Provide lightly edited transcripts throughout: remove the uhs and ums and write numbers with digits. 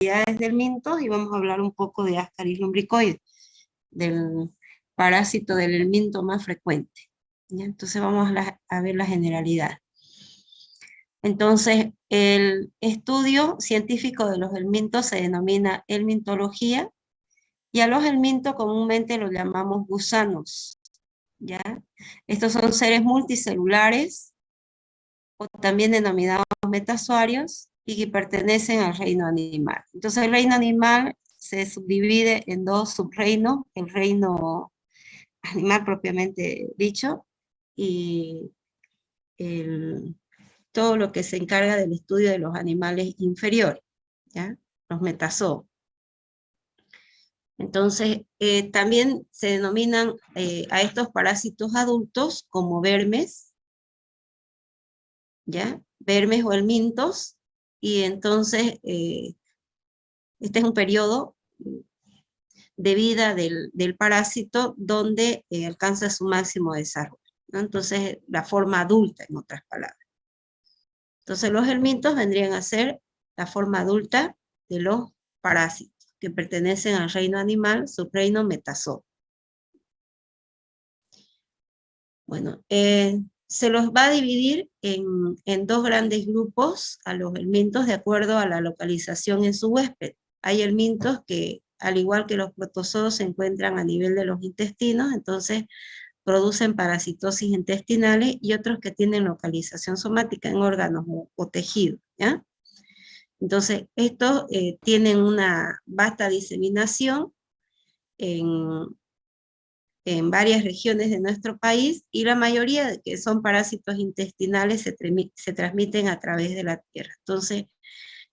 del mintos y vamos a hablar un poco de Ascaris lumbricoides, del parásito del helminto más frecuente. ¿Ya? Entonces vamos a ver la generalidad. Entonces, el estudio científico de los helmintos se denomina helmintología, y a los helmintos comúnmente los llamamos gusanos. ¿Ya? Estos son seres multicelulares, o también denominados metazoarios, y que pertenecen al reino animal. Entonces el reino animal se subdivide en dos subreinos, el reino animal propiamente dicho, y todo lo que se encarga del estudio de los animales inferiores, ¿ya? Los metazoos. Entonces, también se denominan a estos parásitos adultos como vermes, ¿ya? Vermes o helmintos, y entonces este es un periodo de vida del parásito donde alcanza su máximo desarrollo, ¿no? Entonces, la forma adulta, en otras palabras. Entonces, los helmintos vendrían a ser la forma adulta de los parásitos que pertenecen al reino animal, subreino metazoo. Bueno, se los va a dividir en dos grandes grupos a los helmintos de acuerdo a la localización en su huésped. Hay helmintos que, al igual que los protozoos, se encuentran a nivel de los intestinos, entonces producen parasitosis intestinales, y otros que tienen localización somática en órganos o tejidos, ¿ya? Entonces, estos tienen una vasta diseminación en varias regiones de nuestro país, y la mayoría de que son parásitos intestinales se transmiten a través de la tierra. Entonces,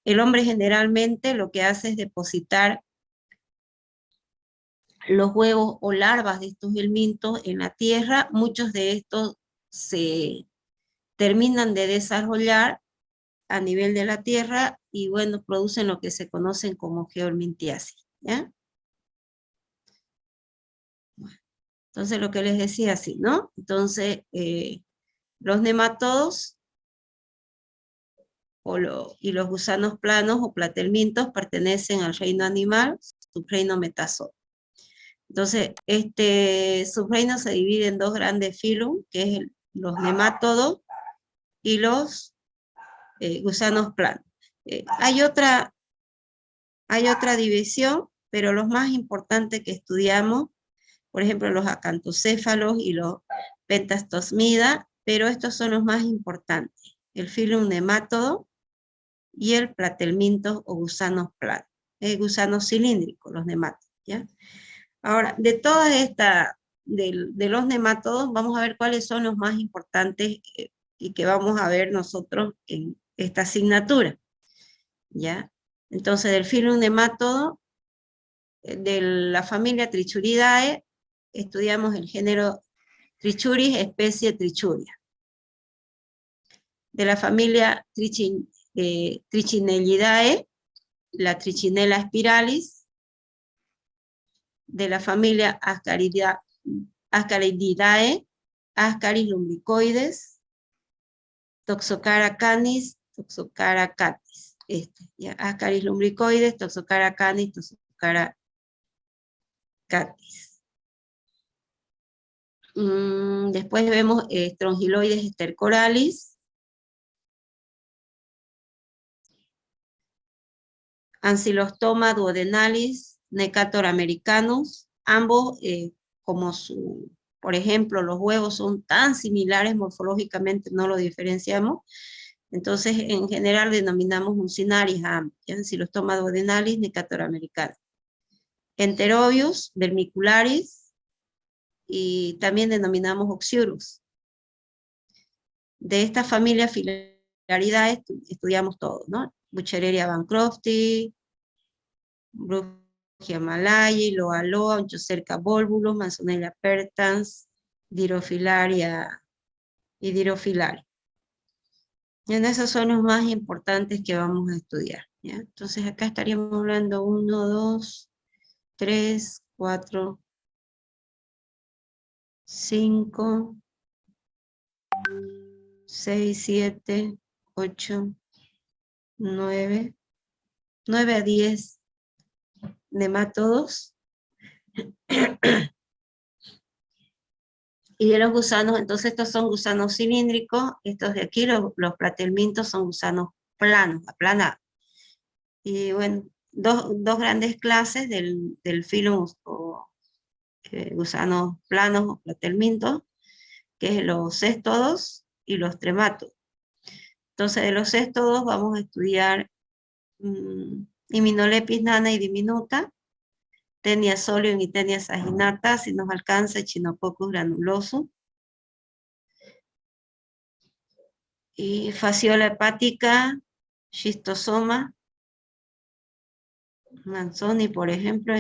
el hombre generalmente lo que hace es depositar los huevos o larvas de estos helmintos en la tierra. Muchos de estos se terminan de desarrollar a nivel de la tierra y, bueno, producen lo que se conocen como geohelmintiasis, ¿ya? Entonces, lo que les decía, así, ¿no? Entonces, los nematodos y los gusanos planos o platelmintos pertenecen al reino animal, subreino metazoo. Entonces, este subreino se divide en dos grandes filum, que es los nemátodos y los gusanos planos. Hay otra división, pero los más importantes que estudiamos, por ejemplo, los acantocéfalos y los pentastosmida, pero estos son los más importantes: el filum nemátodo y el platelmintos o gusanos planos, gusanos cilíndricos, los nemátodos, ¿ya? Ahora, de todas estas, de los nemátodos, vamos a ver cuáles son los más importantes y que vamos a ver nosotros en esta asignatura, ¿ya? Entonces, del filum nemátodo, de la familia Trichuridae, estudiamos el género Trichuris, especie Trichuria. De la familia Trichinellidae, la Trichinella spiralis. De la familia Ascarididae, Ascaris lumbricoides. Toxocara canis, Toxocara catis. ¿Ya? Ascaris lumbricoides, Toxocara canis, Toxocara catis. Después vemos Strongyloides stercoralis, Ancylostoma duodenalis, Necator americanus, ambos por ejemplo, los huevos son tan similares morfológicamente, no lo diferenciamos. Entonces, en general denominamos Mucinaris a ambos, Ancylostoma duodenalis, Necator americanus. Enterobius vermicularis, y también denominamos Oxyurus. De esta familia Filaridae estudiamos todos, ¿no? Buchereria bancrofti, Brugia malayi, Loa loa, Onchocerca volvulus, Manzanella pertans, Dirofilaria y Dirofilaria. Y esos son los más importantes que vamos a estudiar, ¿ya? Entonces acá estaríamos hablando 1, 2, 3, 4, 5, 6, 7, 8, 9, 9 a 10 nemátodos. Y de los gusanos, entonces estos son gusanos cilíndricos, estos de aquí, los platelmintos, son gusanos planos, aplanados. Y bueno, dos grandes clases del filo o gusanos planos o platelmintos, que es los céstodos y los trematos. Entonces de los céstodos vamos a estudiar Hymeneolepis nana y diminuta, Taenia solium y Taenia saginata, si nos alcanza Echinococcus granuloso, y fasciola hepática, schistosoma, Manzoni, por ejemplo,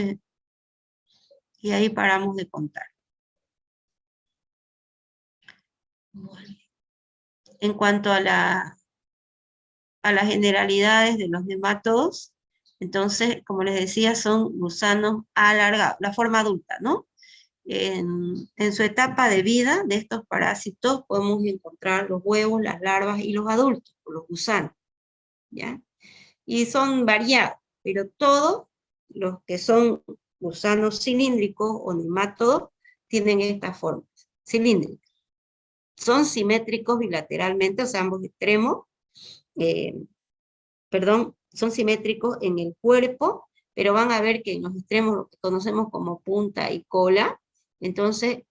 y ahí paramos de contar. Bueno. En cuanto a las generalidades de los nemátodos, entonces, como les decía, son gusanos alargados, la forma adulta, ¿no? En su etapa de vida de estos parásitos podemos encontrar los huevos, las larvas y los adultos, los gusanos, ¿ya? Y son variados, pero todos los que son gusanos cilíndricos o nemátodos tienen esta forma, cilíndrica. Son simétricos bilateralmente, o sea, ambos extremos, son simétricos en el cuerpo, pero van a ver que en los extremos, lo que conocemos como punta y cola, entonces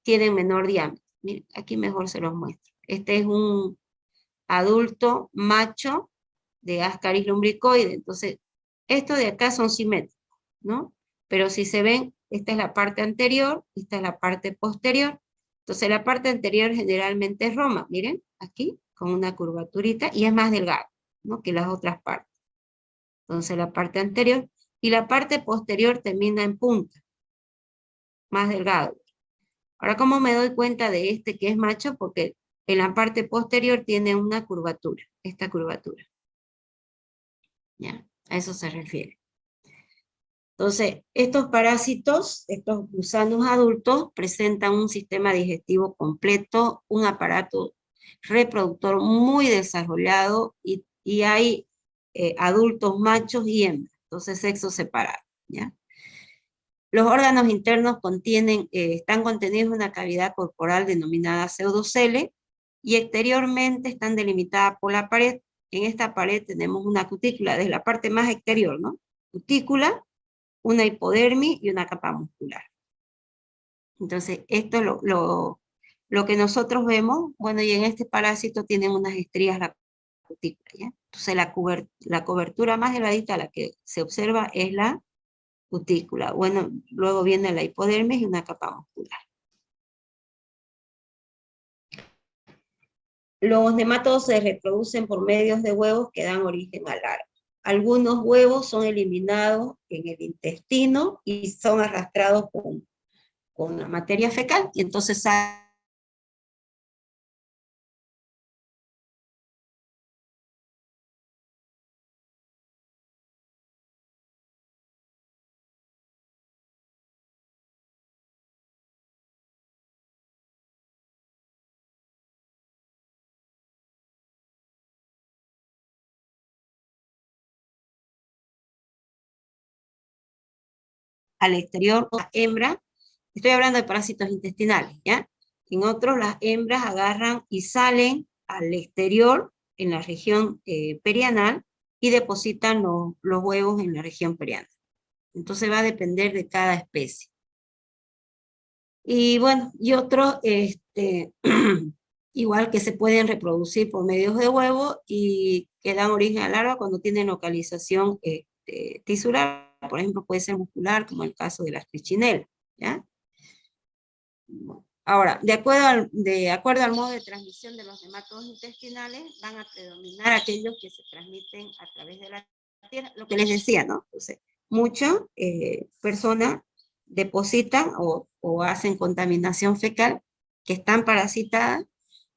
tienen menor diámetro. Miren, aquí mejor se los muestro. Este es un adulto macho de Ascaris lumbricoide, entonces estos de acá son simétricos, ¿no? Pero si se ven, esta es la parte anterior, esta es la parte posterior. Entonces la parte anterior generalmente es roma, miren, aquí, con una curvaturita, y es más delgado, ¿no? Que las otras partes. Entonces la parte anterior, y la parte posterior termina en punta, más delgado. Ahora, ¿cómo me doy cuenta de este que es macho? Porque en la parte posterior tiene una curvatura, esta curvatura. ¿Ya? A eso se refiere. Entonces, estos parásitos, estos gusanos adultos, presentan un sistema digestivo completo, un aparato reproductor muy desarrollado y hay adultos machos y hembras, entonces sexo separado, ¿ya? Los órganos internos están contenidos en una cavidad corporal denominada pseudocele y exteriormente están delimitadas por la pared. En esta pared tenemos una cutícula, desde la parte más exterior, ¿no? Cutícula, una hipodermis y una capa muscular. Entonces, esto es lo que nosotros vemos, bueno, y en este parásito tienen unas estrías la cutícula, ¿ya? Entonces, la cobertura más delgadita, la que se observa, es la cutícula. Bueno, luego viene la hipodermis y una capa muscular. Los nemátodos se reproducen por medios de huevos que dan origen al larva. Algunos huevos son eliminados en el intestino y son arrastrados con la materia fecal, y entonces al exterior la hembra. Estoy hablando de parásitos intestinales, ¿ya? En otros, las hembras agarran y salen al exterior, en la región perianal, y depositan los huevos en la región perianal. Entonces va a depender de cada especie. Y bueno, y otros, igual que se pueden reproducir por medios de huevo y que dan origen a larva cuando tienen localización tisular, por ejemplo, puede ser muscular, como el caso de las trichinelas, ¿ya? Ahora, de acuerdo al modo de transmisión de los nemátodos intestinales, van a predominar aquellos que se transmiten a través de la tierra, lo que les decía, ¿no? Entonces, muchas personas depositan o hacen contaminación fecal, que están parasitadas,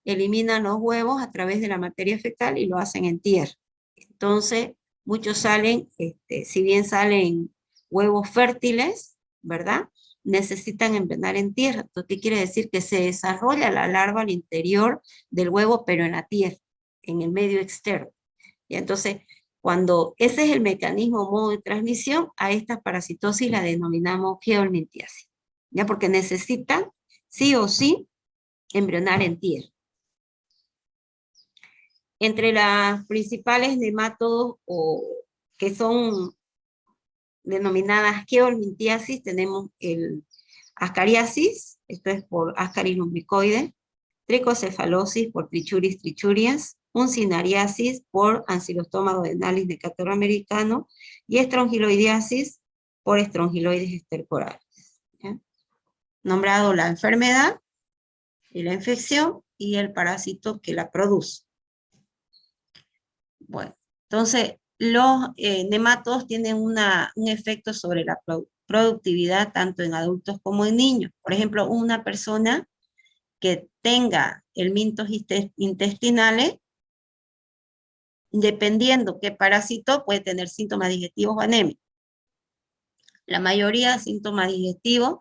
eliminan los huevos a través de la materia fecal y lo hacen en tierra. Entonces, muchos salen, si bien salen huevos fértiles, ¿verdad? Necesitan envenenar en tierra. Entonces, ¿qué quiere decir? Que se desarrolla la larva al interior del huevo, pero en la tierra, en el medio externo. Y entonces, Cuando ese es el mecanismo o modo de transmisión, a esta parasitosis la denominamos geohelminthiasis, ¿ya? Porque necesitan sí o sí embrionar en tierra. Entre las principales nematodos que son denominadas geohelminthiasis tenemos el ascariasis, esto es por Ascaris lumbricoides, tricocefalosis por Trichuris trichurias, uncinariasis por Ancylostoma duodenalis necator americano y estrongiloidiasis por estrongiloides estercorales. ¿Ya? Nombrado la enfermedad y la infección y el parásito que la produce. Bueno, entonces los nematodos tienen un efecto sobre la productividad tanto en adultos como en niños. Por ejemplo, una persona que tenga helmintos intestinales, dependiendo qué parásito, puede tener síntomas digestivos o anemia. La mayoría de síntomas digestivos,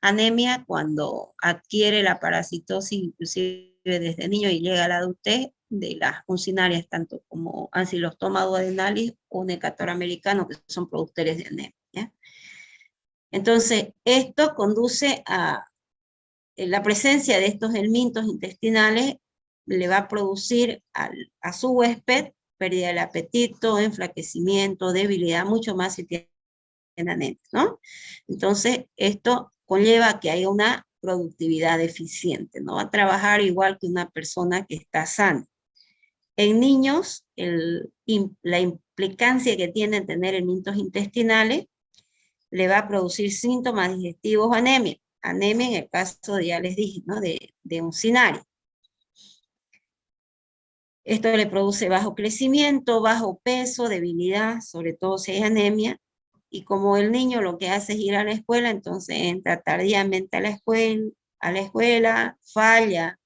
anemia cuando adquiere la parasitosis, inclusive desde niño y llega a la adultez, de las uncinarias, tanto como Ancylostoma duodenalis o Necator americano, que son productores de anemia. ¿Ya? Entonces, esto conduce a la presencia de estos helmintos intestinales, le va a producir a su huésped pérdida del apetito, enflaquecimiento, debilidad, mucho más si tiene anemia, ¿no? Entonces, esto conlleva a que haya una productividad deficiente, no va a trabajar igual que una persona que está sana. En niños, la implicancia que tiene tener helmintos intestinales le va a producir síntomas digestivos o anemia. Anemia en el caso, ya les dije, ¿no? de uncinaria. Esto le produce bajo crecimiento, bajo peso, debilidad, sobre todo si hay anemia. Y como el niño lo que hace es ir a la escuela, entonces entra tardíamente a la escuela, falla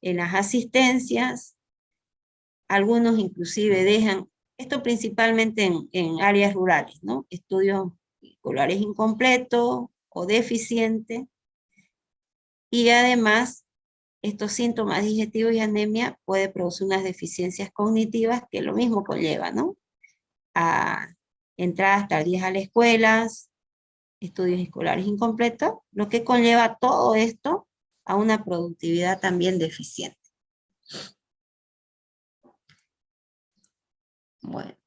en las asistencias, algunos inclusive dejan, esto principalmente en áreas rurales, ¿no? Estudios escolares incompletos o deficientes, y además estos síntomas digestivos y anemia puede producir unas deficiencias cognitivas que lo mismo conlleva, ¿no? A entradas tardías a las escuelas, estudios escolares incompletos, lo que conlleva todo esto a una productividad también deficiente. Bueno,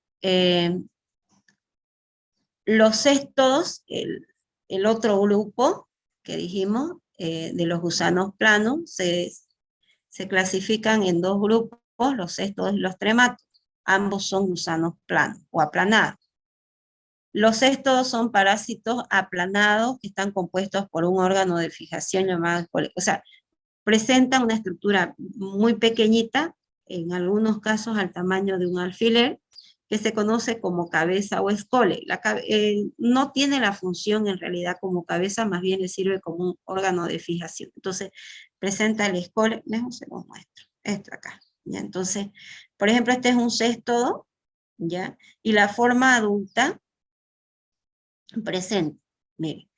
los cestos, el otro grupo que dijimos, de los gusanos planos, se clasifican en dos grupos, los cestos y los trematos. Ambos son gusanos planos o aplanados. Los cestos son parásitos aplanados que están compuestos por un órgano de fijación llamado escole. O sea, presentan una estructura muy pequeñita, en algunos casos al tamaño de un alfiler, que se conoce como cabeza o escole. No tiene la función en realidad como cabeza, más bien le sirve como un órgano de fijación. Entonces, presenta el escole, mejor se los muestro, esto acá. ¿Ya? Entonces, por ejemplo, este es un cestodo, ¿ya? Y la forma adulta presenta, mire,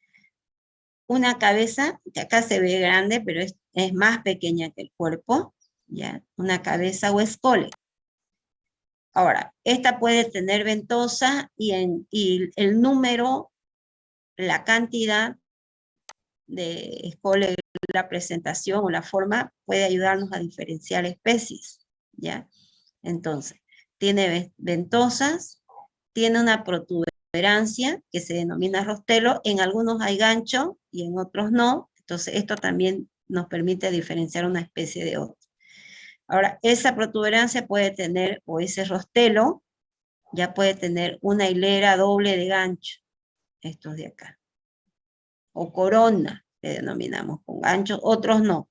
una cabeza, que acá se ve grande, pero es más pequeña que el cuerpo, ¿ya? Una cabeza o escole. Ahora, esta puede tener ventosa y el número, la cantidad de escole, la presentación o la forma puede ayudarnos a diferenciar especies, ¿ya? Entonces, tiene ventosas, tiene una protuberancia que se denomina rostelo, en algunos hay gancho y en otros no, entonces esto también nos permite diferenciar una especie de otra. Ahora, esa protuberancia puede tener, o ese rostelo, ya puede tener una hilera doble de gancho, estos de acá. O corona, que denominamos con gancho, otros no.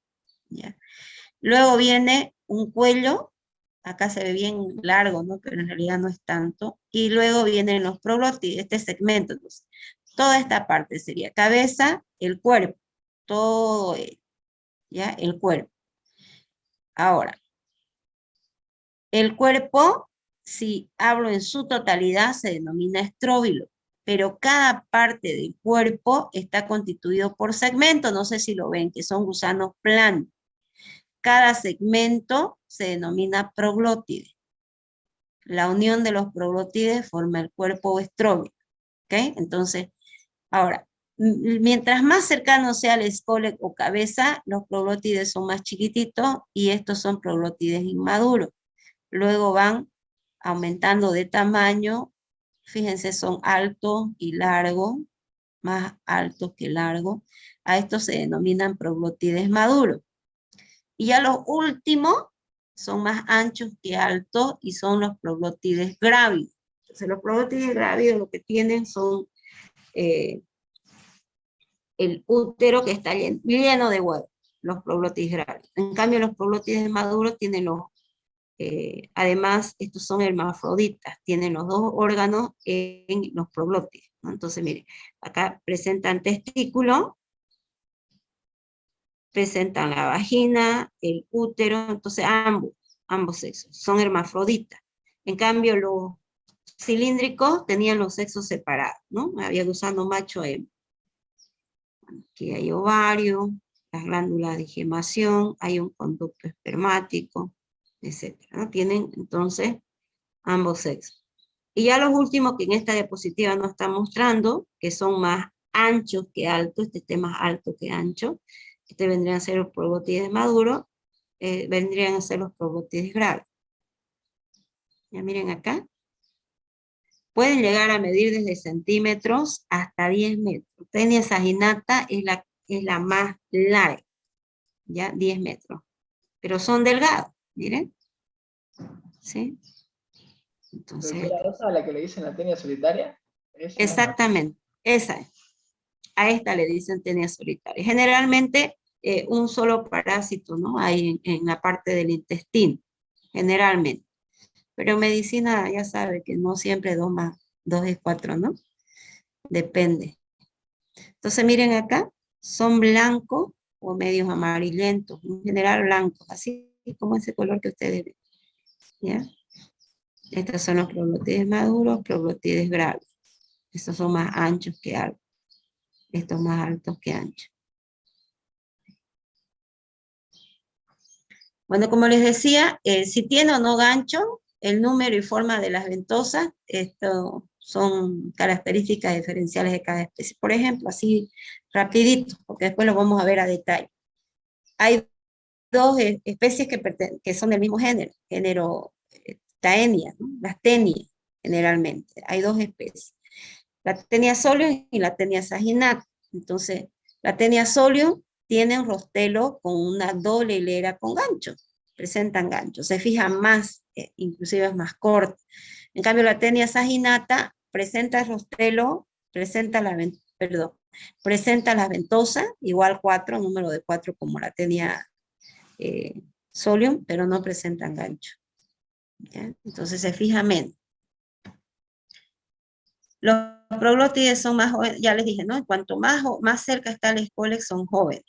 ¿Ya? Luego viene un cuello, acá se ve bien largo, ¿no? Pero en realidad no es tanto. Y luego vienen los proglótides, este segmento. Entonces, toda esta parte sería cabeza, el cuerpo, todo, ¿ya? El cuerpo. Ahora, el cuerpo, si hablo en su totalidad, se denomina estróbilo, pero cada parte del cuerpo está constituido por segmentos, no sé si lo ven, que son gusanos planos. Cada segmento se denomina proglótide. La unión de los proglótides forma el cuerpo estrógeno. ¿Ok? Entonces, ahora, mientras más cercano sea el escole o cabeza, los proglótides son más chiquititos y estos son proglótides inmaduros. Luego van aumentando de tamaño. Fíjense, son altos y largos, más altos que largos. A estos se denominan proglótides maduros. Y ya los últimos son más anchos que altos y son los proglótides grávidos. Entonces, los proglótides grávidos lo que tienen son el útero que está lleno de huevos, los proglótides grávidos. En cambio, los proglótides maduros tienen además, estos son hermafroditas, tienen los dos órganos en los proglótides, ¿no? Entonces, miren, acá presentan testículo, presentan la vagina, el útero, entonces ambos sexos, son hermafroditas. En cambio, los cilíndricos tenían los sexos separados, ¿no? Había gusano macho hembra. Aquí hay ovario, las glándulas de gemación, hay un conducto espermático, etcétera, ¿no? Tienen entonces ambos sexos. Y ya los últimos que en esta diapositiva nos está mostrando, que son más anchos que altos, este más alto que ancho, vendrían a ser los proglótides maduros, vendrían a ser los proglótides graves. Ya miren acá. Pueden llegar a medir desde centímetros hasta 10 metros. Tenia saginata es la más larga, ya 10 metros. Pero son delgados, miren. ¿Sí? Entonces, Pero esa a la que le dicen la tenia solitaria. exactamente, esa es. A esta le dicen tenia solitaria. Generalmente un solo parásito, ¿no? Hay en la parte del intestino, generalmente. Pero en medicina ya sabe que no siempre 2 más 2 es 4, ¿no? Depende. Entonces miren acá, son blancos o medios amarillentos, en general blancos, así como ese color que ustedes ven. ¿Ya? Estos son los proglótides maduros, proglótides graves. Estos son más anchos que altos. Estos más altos que anchos. Bueno, como les decía, si tiene o no gancho, el número y forma de las ventosas, esto son características diferenciales de cada especie. Por ejemplo, así rapidito, porque después lo vamos a ver a detalle. Hay dos especies que son del mismo género Taenia, ¿no? Las tenias, generalmente. Hay dos especies. La tenia solium y la tenia saginata. Entonces, la tenia solium tiene un rostelo con una doble hilera con gancho. Presentan gancho. Se fija más, inclusive es más corta. En cambio, la tenia saginata presenta el rostelo, presenta la ventosa, igual 4, número de 4 como la tenia solium, pero no presentan gancho. ¿Ya? Entonces se fija menos. Los proglótides son más jóvenes, ya les dije, ¿no? Cuanto más cerca está el escólex, son jóvenes.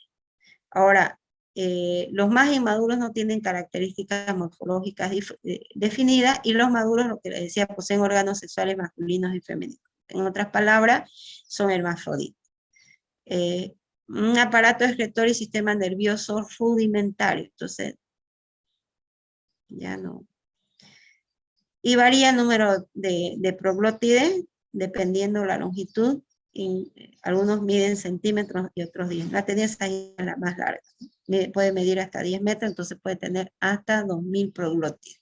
Ahora, los más inmaduros no tienen características morfológicas definidas y los maduros, lo que les decía, poseen órganos sexuales masculinos y femeninos. En otras palabras, son hermafroditas. Un aparato excretor y sistema nervioso rudimentario. Entonces, ya no. Y varía el número de proglótides dependiendo la longitud. Y algunos miden centímetros y otros 10. La tenia es la más larga. Puede medir hasta 10 metros, entonces puede tener hasta 2000 proglótides.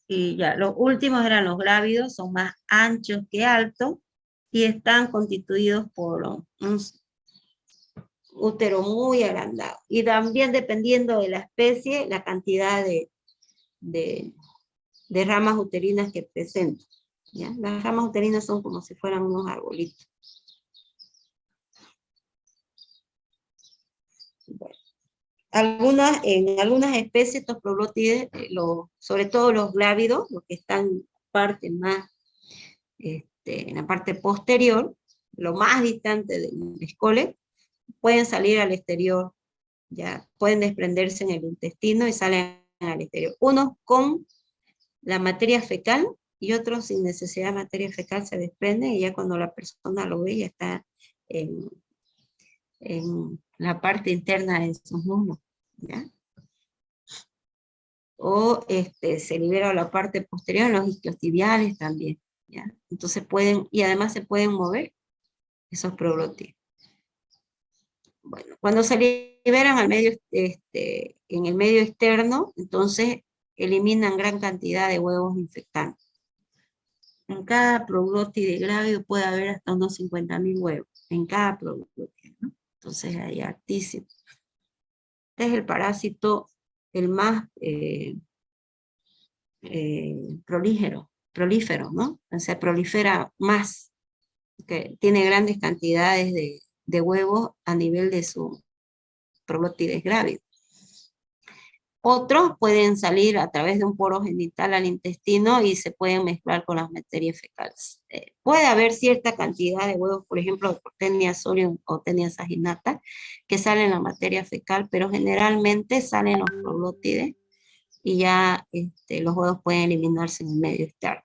Y ya, los últimos eran los grávidos, son más anchos que altos y están constituidos por un útero muy agrandado. Y también dependiendo de la especie, la cantidad de ramas uterinas que presentan. ¿Ya? Las ramas uterinas son como si fueran unos arbolitos. Bueno. En algunas especies estos proglótides, sobre todo los glávidos, los que están en la parte posterior, lo más distante del escole, pueden salir al exterior, ya pueden desprenderse en el intestino y salen al exterior. Unos con la materia fecal y otros sin necesidad de materia fecal se desprenden y ya cuando la persona lo ve ya está en la parte interna de sus muslos, ¿ya? o se libera la parte posterior, los isquiotibiales también, ¿ya? Entonces pueden, y además se pueden mover esos proglótidos. Bueno, cuando se liberan al medio, en el medio externo, entonces eliminan gran cantidad de huevos infectantes. En cada proglótide grávido puede haber hasta unos 50.000 huevos, en cada proglótide, ¿no? Entonces hay altísimo. Este es el parásito el más prolífero, ¿no? O sea, prolifera más, que tiene grandes cantidades de huevos a nivel de su proglótides grávidos. Otros pueden salir a través de un poro genital al intestino y se pueden mezclar con las materias fecales. Puede haber cierta cantidad de huevos, por ejemplo, de Portenia solium o Tenia saginata, que salen en la materia fecal, pero generalmente salen los proglótides y ya los huevos pueden eliminarse en el medio externo.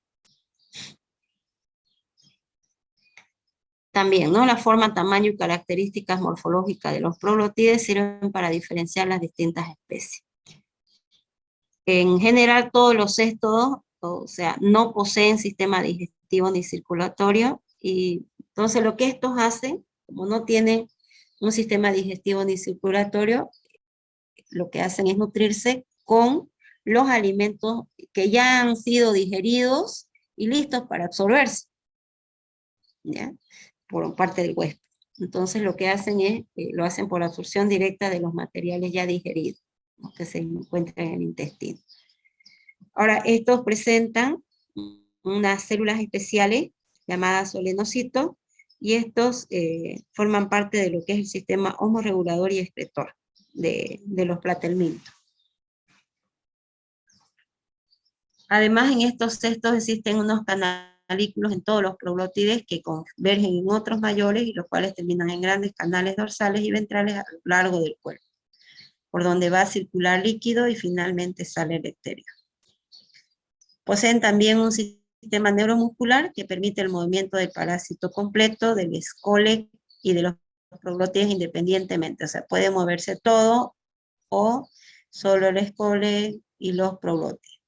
También, ¿no? La forma, tamaño y características morfológicas de los proglótides sirven para diferenciar las distintas especies. En general, todos los céstodos, o sea, no poseen sistema digestivo ni circulatorio, y entonces lo que estos hacen, como no tienen un sistema digestivo ni circulatorio, lo que hacen es nutrirse con los alimentos que ya han sido digeridos y listos para absorberse, ¿ya? Por parte del huésped. Entonces lo que hacen es, lo hacen por absorción directa de los materiales ya digeridos, ¿no?, que se encuentran en el intestino. Ahora, estos presentan unas células especiales llamadas solenocitos, y estos forman parte de lo que es el sistema osmorregulador y excretor de los platelmintos. Además, en estos cestos existen unos canalículos en todos los proglótides que convergen en otros mayores, y los cuales terminan en grandes canales dorsales y ventrales a lo largo del cuerpo, por donde va a circular líquido y finalmente sale el estéreo. Poseen también un sistema neuromuscular que permite el movimiento del parásito completo, del escole y de los proglótides independientemente. O sea, puede moverse todo o solo el escole y los proglótides,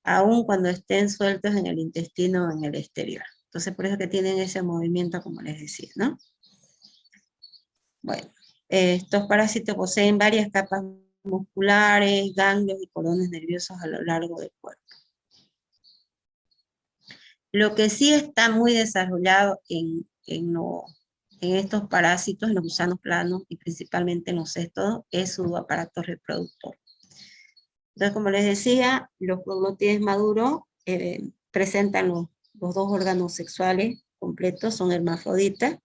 aun cuando estén sueltos en el intestino o en el exterior. Entonces, por eso que tienen ese movimiento, como les decía, ¿no? Bueno, estos parásitos poseen varias capas musculares, ganglios y cordones nerviosos a lo largo del cuerpo. Lo que sí está muy desarrollado en estos parásitos, en los gusanos planos y principalmente en los céstodos, es su aparato reproductor. Entonces, como les decía, los proglótides maduros presentan los dos órganos sexuales completos, son hermafroditas,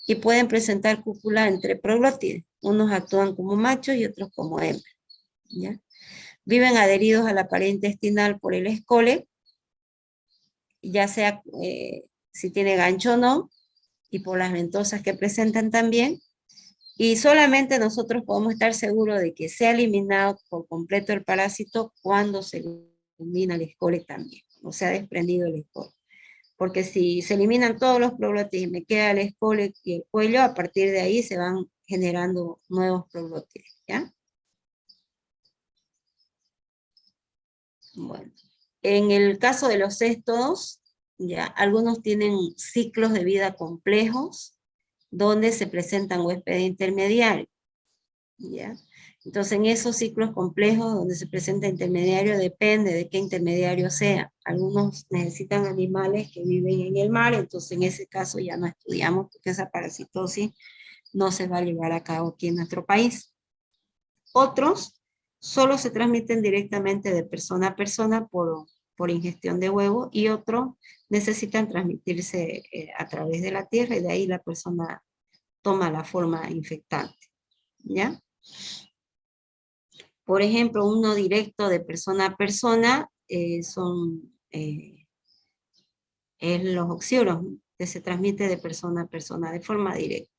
y pueden presentar cúpula entre proglótides. Unos actúan como machos y otros como hembras, ¿ya? Viven adheridos a la pared intestinal por el escole, ya sea si tiene gancho o no, y por las ventosas que presentan también, y solamente nosotros podemos estar seguros de que se ha eliminado por completo el parásito cuando se elimina el escole también, o se ha desprendido el escole. Porque si se eliminan todos los proglótides y me queda el escole y el cuello, a partir de ahí se van generando nuevos proglótides, ¿ya? Bueno, en el caso de los céstodos, ya, algunos tienen ciclos de vida complejos, donde se presentan huéspedes intermediarios, ¿ya? Entonces, en esos ciclos complejos donde se presenta intermediario, depende de qué intermediario sea. Algunos necesitan animales que viven en el mar, entonces en ese caso ya no estudiamos, porque esa parasitosis no se va a llevar a cabo aquí en nuestro país. Otros solo se transmiten directamente de persona a persona por ingestión de huevo, y otros necesitan transmitirse a través de la tierra, y de ahí la persona toma la forma infectante, ¿ya? Por ejemplo, uno directo de persona a persona son los oxíoros, que se transmite de persona a persona de forma directa.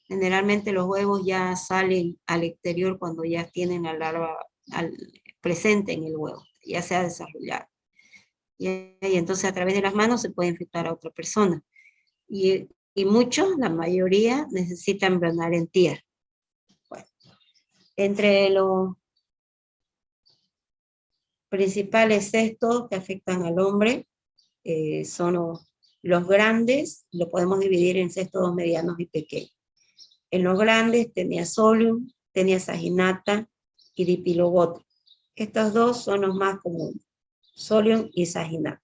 Generalmente los huevos ya salen al exterior cuando ya tienen la larva presente en el huevo, ya se ha desarrollado. Y entonces a través de las manos se puede infectar a otra persona. Y muchos, la mayoría, necesitan embranar en tierra. Bueno, entre los principales cestos que afectan al hombre son los grandes, lo podemos dividir en cestos medianos y pequeños. En los grandes, Taenia solium, Taenia saginata y Dipilobotria. Estos dos son los más comunes, solium y saginata.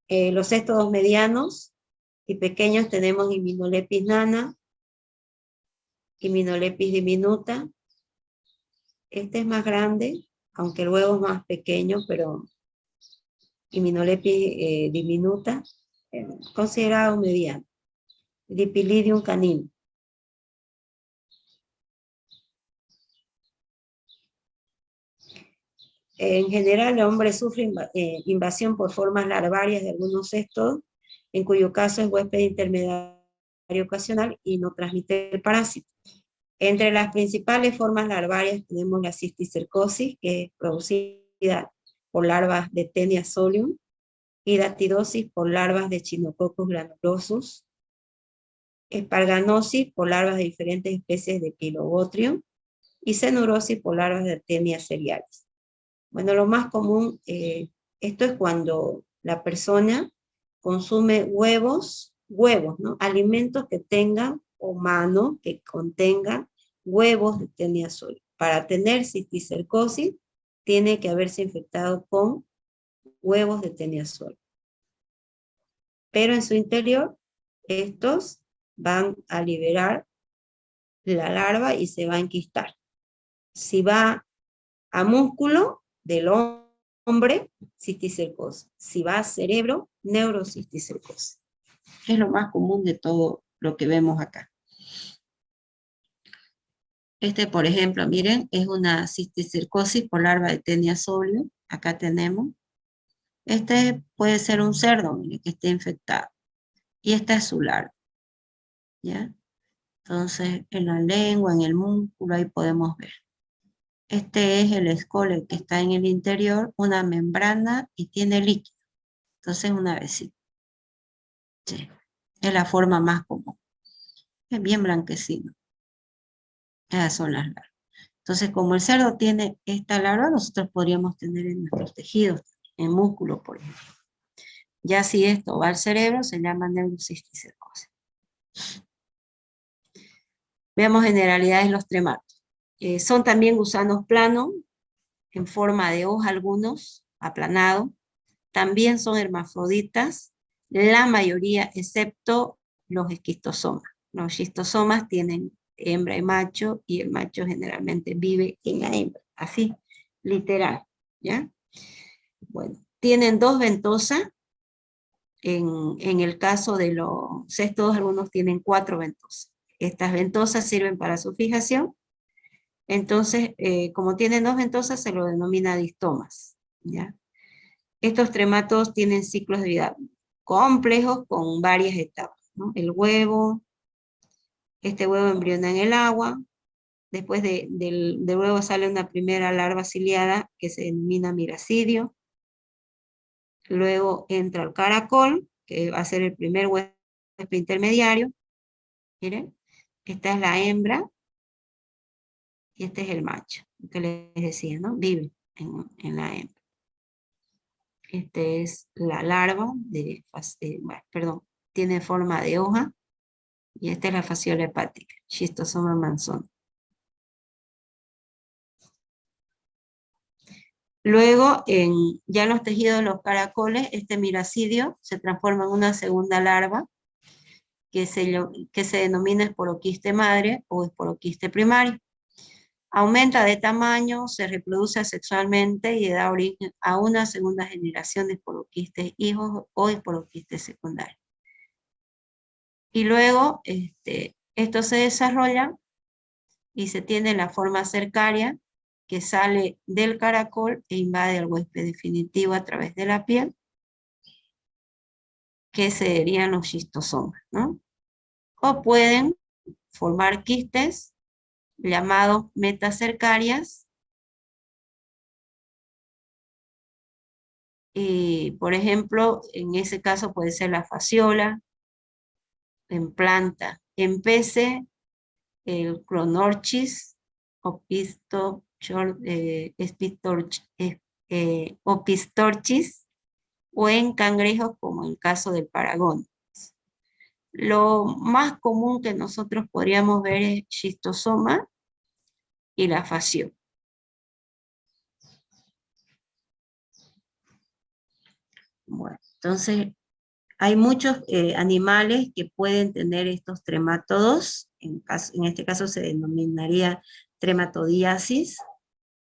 Los cestos medianos y pequeños tenemos Hymenalepis nana, Hymenalepis diminuta. Este es más grande, aunque el huevo es más pequeño, pero Hymenalepis diminuta, considerado mediano. Dipylidium canino. En general, el hombre sufre invasión por formas larvarias de algunos cestos, en cuyo caso es huésped intermediario ocasional y no transmite el parásito. Entre las principales formas larvarias tenemos la cisticercosis, que es producida por larvas de Taenia solium, y dactidosis por larvas de Echinococcus granulosus, esparganosis por larvas de diferentes especies de Pilobotrium, y cenurosis por larvas de Taenia cerealis. Bueno, lo más común, esto es cuando la persona consume huevos, ¿no? Alimentos que tengan, humanos que contengan huevos de Taenia solium. Para tener cisticercosis, tiene que haberse infectado con huevos de Taenia solium. Pero en su interior, estos van a liberar la larva y se va a enquistar. Si va a músculo del hombre, cisticercosis. Si va a cerebro, neurocisticercosis. Es lo más común de todo lo que vemos acá. Este, por ejemplo, miren, es una cisticercosis por larva de Taenia solium. Acá tenemos. Este puede ser un cerdo, miren, que esté infectado. Y esta es su larva. ¿Ya? Entonces, en la lengua, en el músculo, ahí podemos ver. Este es el escole que está en el interior, una membrana y tiene líquido. Entonces, una vesícula. Sí. Es la forma más común. Es bien blanquecino. Esas son las larvas. Entonces, como el cerdo tiene esta larva, nosotros podríamos tener en nuestros tejidos, en músculo, por ejemplo. Ya si esto va al cerebro, se llama neurocisticercosis. Veamos generalidades de los trematos. Son también gusanos planos, en forma de hoja algunos, aplanado. También son hermafroditas, la mayoría, excepto los esquistosomas. Los esquistosomas tienen hembra y macho, y el macho generalmente vive en la hembra, así, literal, ¿ya? Bueno, tienen dos ventosas. En el caso de los cestos, algunos tienen 4 ventosas. Estas ventosas sirven para su fijación. Entonces, como tienen 2 ventosas, se lo denomina distomas, ¿ya? Estos trematos tienen ciclos de vida complejos con varias etapas, ¿no? El huevo, este huevo embriona en el agua, después del huevo sale una primera larva ciliada que se denomina miracidio, luego entra el caracol, que va a ser el primer huésped intermediario, miren, esta es la hembra, y este es el macho, que les decía, ¿no? Vive en la hembra. Este es la larva, perdón, tiene forma de hoja, y esta es la fasciola hepática, Schistosoma manzoni. Luego, ya en los tejidos de los caracoles, este miracidio se transforma en una segunda larva, que se denomina esporoquiste madre o esporoquiste primario. Aumenta de tamaño, se reproduce asexualmente y da origen a una segunda generación de esporoquistes hijos o esporoquistes secundarios. Y luego, esto se desarrolla y se tiene la forma cercaria que sale del caracol e invade al huésped definitivo a través de la piel, que serían los schistosomas, ¿no? O pueden formar quistes llamados metacercarias, y por ejemplo, en ese caso puede ser la fasciola, en planta, en peces, el Chronorchis, o Opistorchis, o en cangrejos como en el caso del Paragon. Lo más común que nosotros podríamos ver es Schistosoma y la Fascio. Bueno, entonces hay muchos animales que pueden tener estos tremátodos, en este caso se denominaría trematodiasis,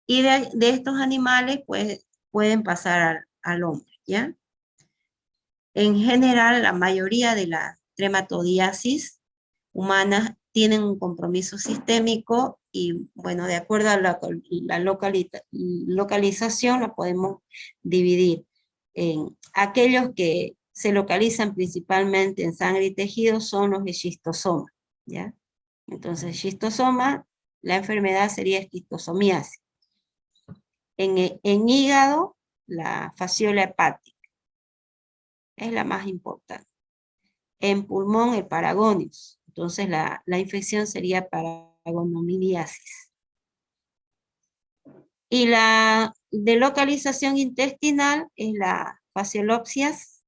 y de estos animales pues, pueden pasar al hombre, ¿ya? En general, la mayoría de las trematodiasis humanas tienen un compromiso sistémico y, bueno, de acuerdo a la localización, la podemos dividir en aquellos que se localizan principalmente en sangre y tejido, son los esquistosomas, ¿ya? Entonces, esquistosoma, la enfermedad sería esquistosomiasis. En hígado, la fasciola hepática es la más importante. En pulmón, el Paragonius. Entonces, la infección sería paragonomiliasis. Y la de localización intestinal es la fasciolopsias,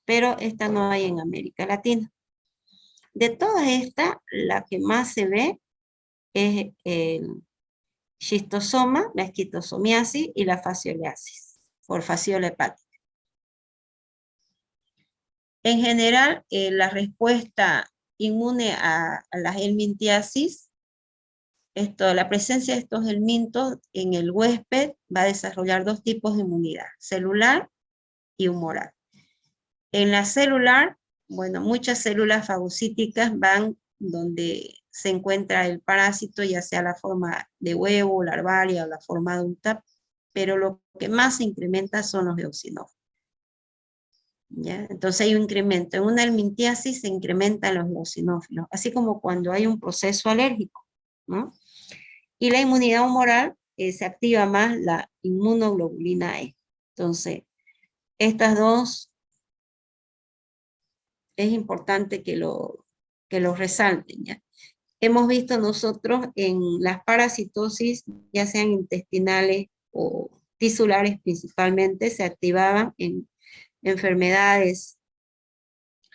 pero esta no hay en América Latina. De todas estas, la que más se ve es el schistosoma, la esquistosomiasis y la fascioliasis, por fasciola hepática. En general, la respuesta inmune a la helmintiasis, la presencia de estos helmintos en el huésped va a desarrollar dos tipos de inmunidad, celular y humoral. En la celular, bueno, muchas células fagocíticas van donde se encuentra el parásito, ya sea la forma de huevo, larvaria o la forma adulta, pero lo que más se incrementa son los eosinófilos. ¿Ya? Entonces hay un incremento. En una helmintiasis se incrementan los eosinófilos, así como cuando hay un proceso alérgico, ¿no? Y la inmunidad humoral se activa más la inmunoglobulina E. Entonces, estas dos es importante que lo resalten, ¿ya? Hemos visto nosotros en las parasitosis, ya sean intestinales o tisulares principalmente, se activaban en enfermedades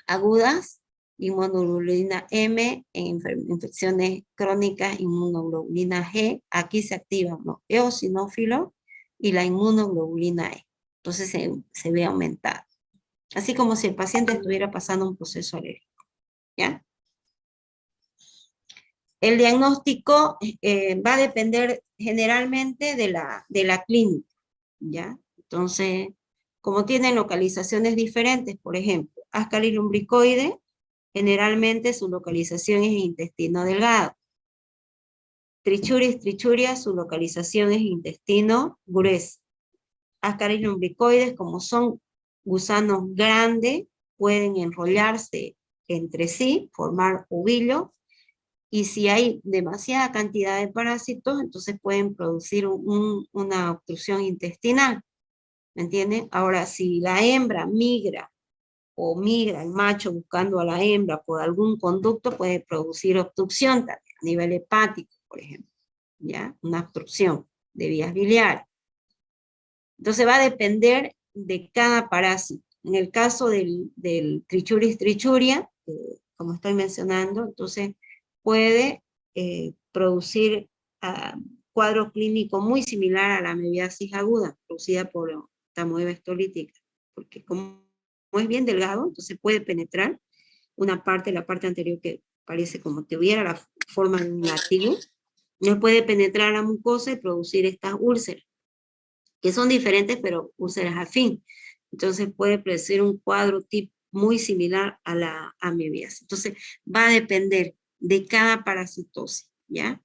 agudas, inmunoglobulina M, en infecciones crónicas, inmunoglobulina G, aquí se activan los eosinófilos y la inmunoglobulina E. Entonces se ve aumentada. Así como si el paciente estuviera pasando un proceso alérgico, ¿ya? El diagnóstico va a depender generalmente de la clínica, ¿ya? Entonces, como tienen localizaciones diferentes, por ejemplo, Ascaris lumbricoide, generalmente su localización es intestino delgado. Trichuris trichuria, su localización es intestino grueso. Ascaris lumbricoides, como son gusanos grandes, pueden enrollarse entre sí, formar ovillo, y si hay demasiada cantidad de parásitos, entonces pueden producir una obstrucción intestinal, ¿me entienden? Ahora, si la hembra migra o migra el macho buscando a la hembra por algún conducto, puede producir obstrucción también, a nivel hepático, por ejemplo, ¿ya? Una obstrucción de vías biliares. Entonces va a depender de cada parásito. En el caso del Trichuris trichuria, como estoy mencionando, entonces puede producir cuadro clínico muy similar a la amebiasis aguda, producida por tamoeba histolítica, porque como es bien delgado, entonces puede penetrar una parte, la parte anterior que parece como que tuviera la forma de un látigo, no puede penetrar a la mucosa y producir estas úlceras, que son diferentes, pero úlceras afín. Entonces puede producir un cuadro tipo muy similar a la amebiasis. Entonces va a depender de cada parasitosis, ¿ya?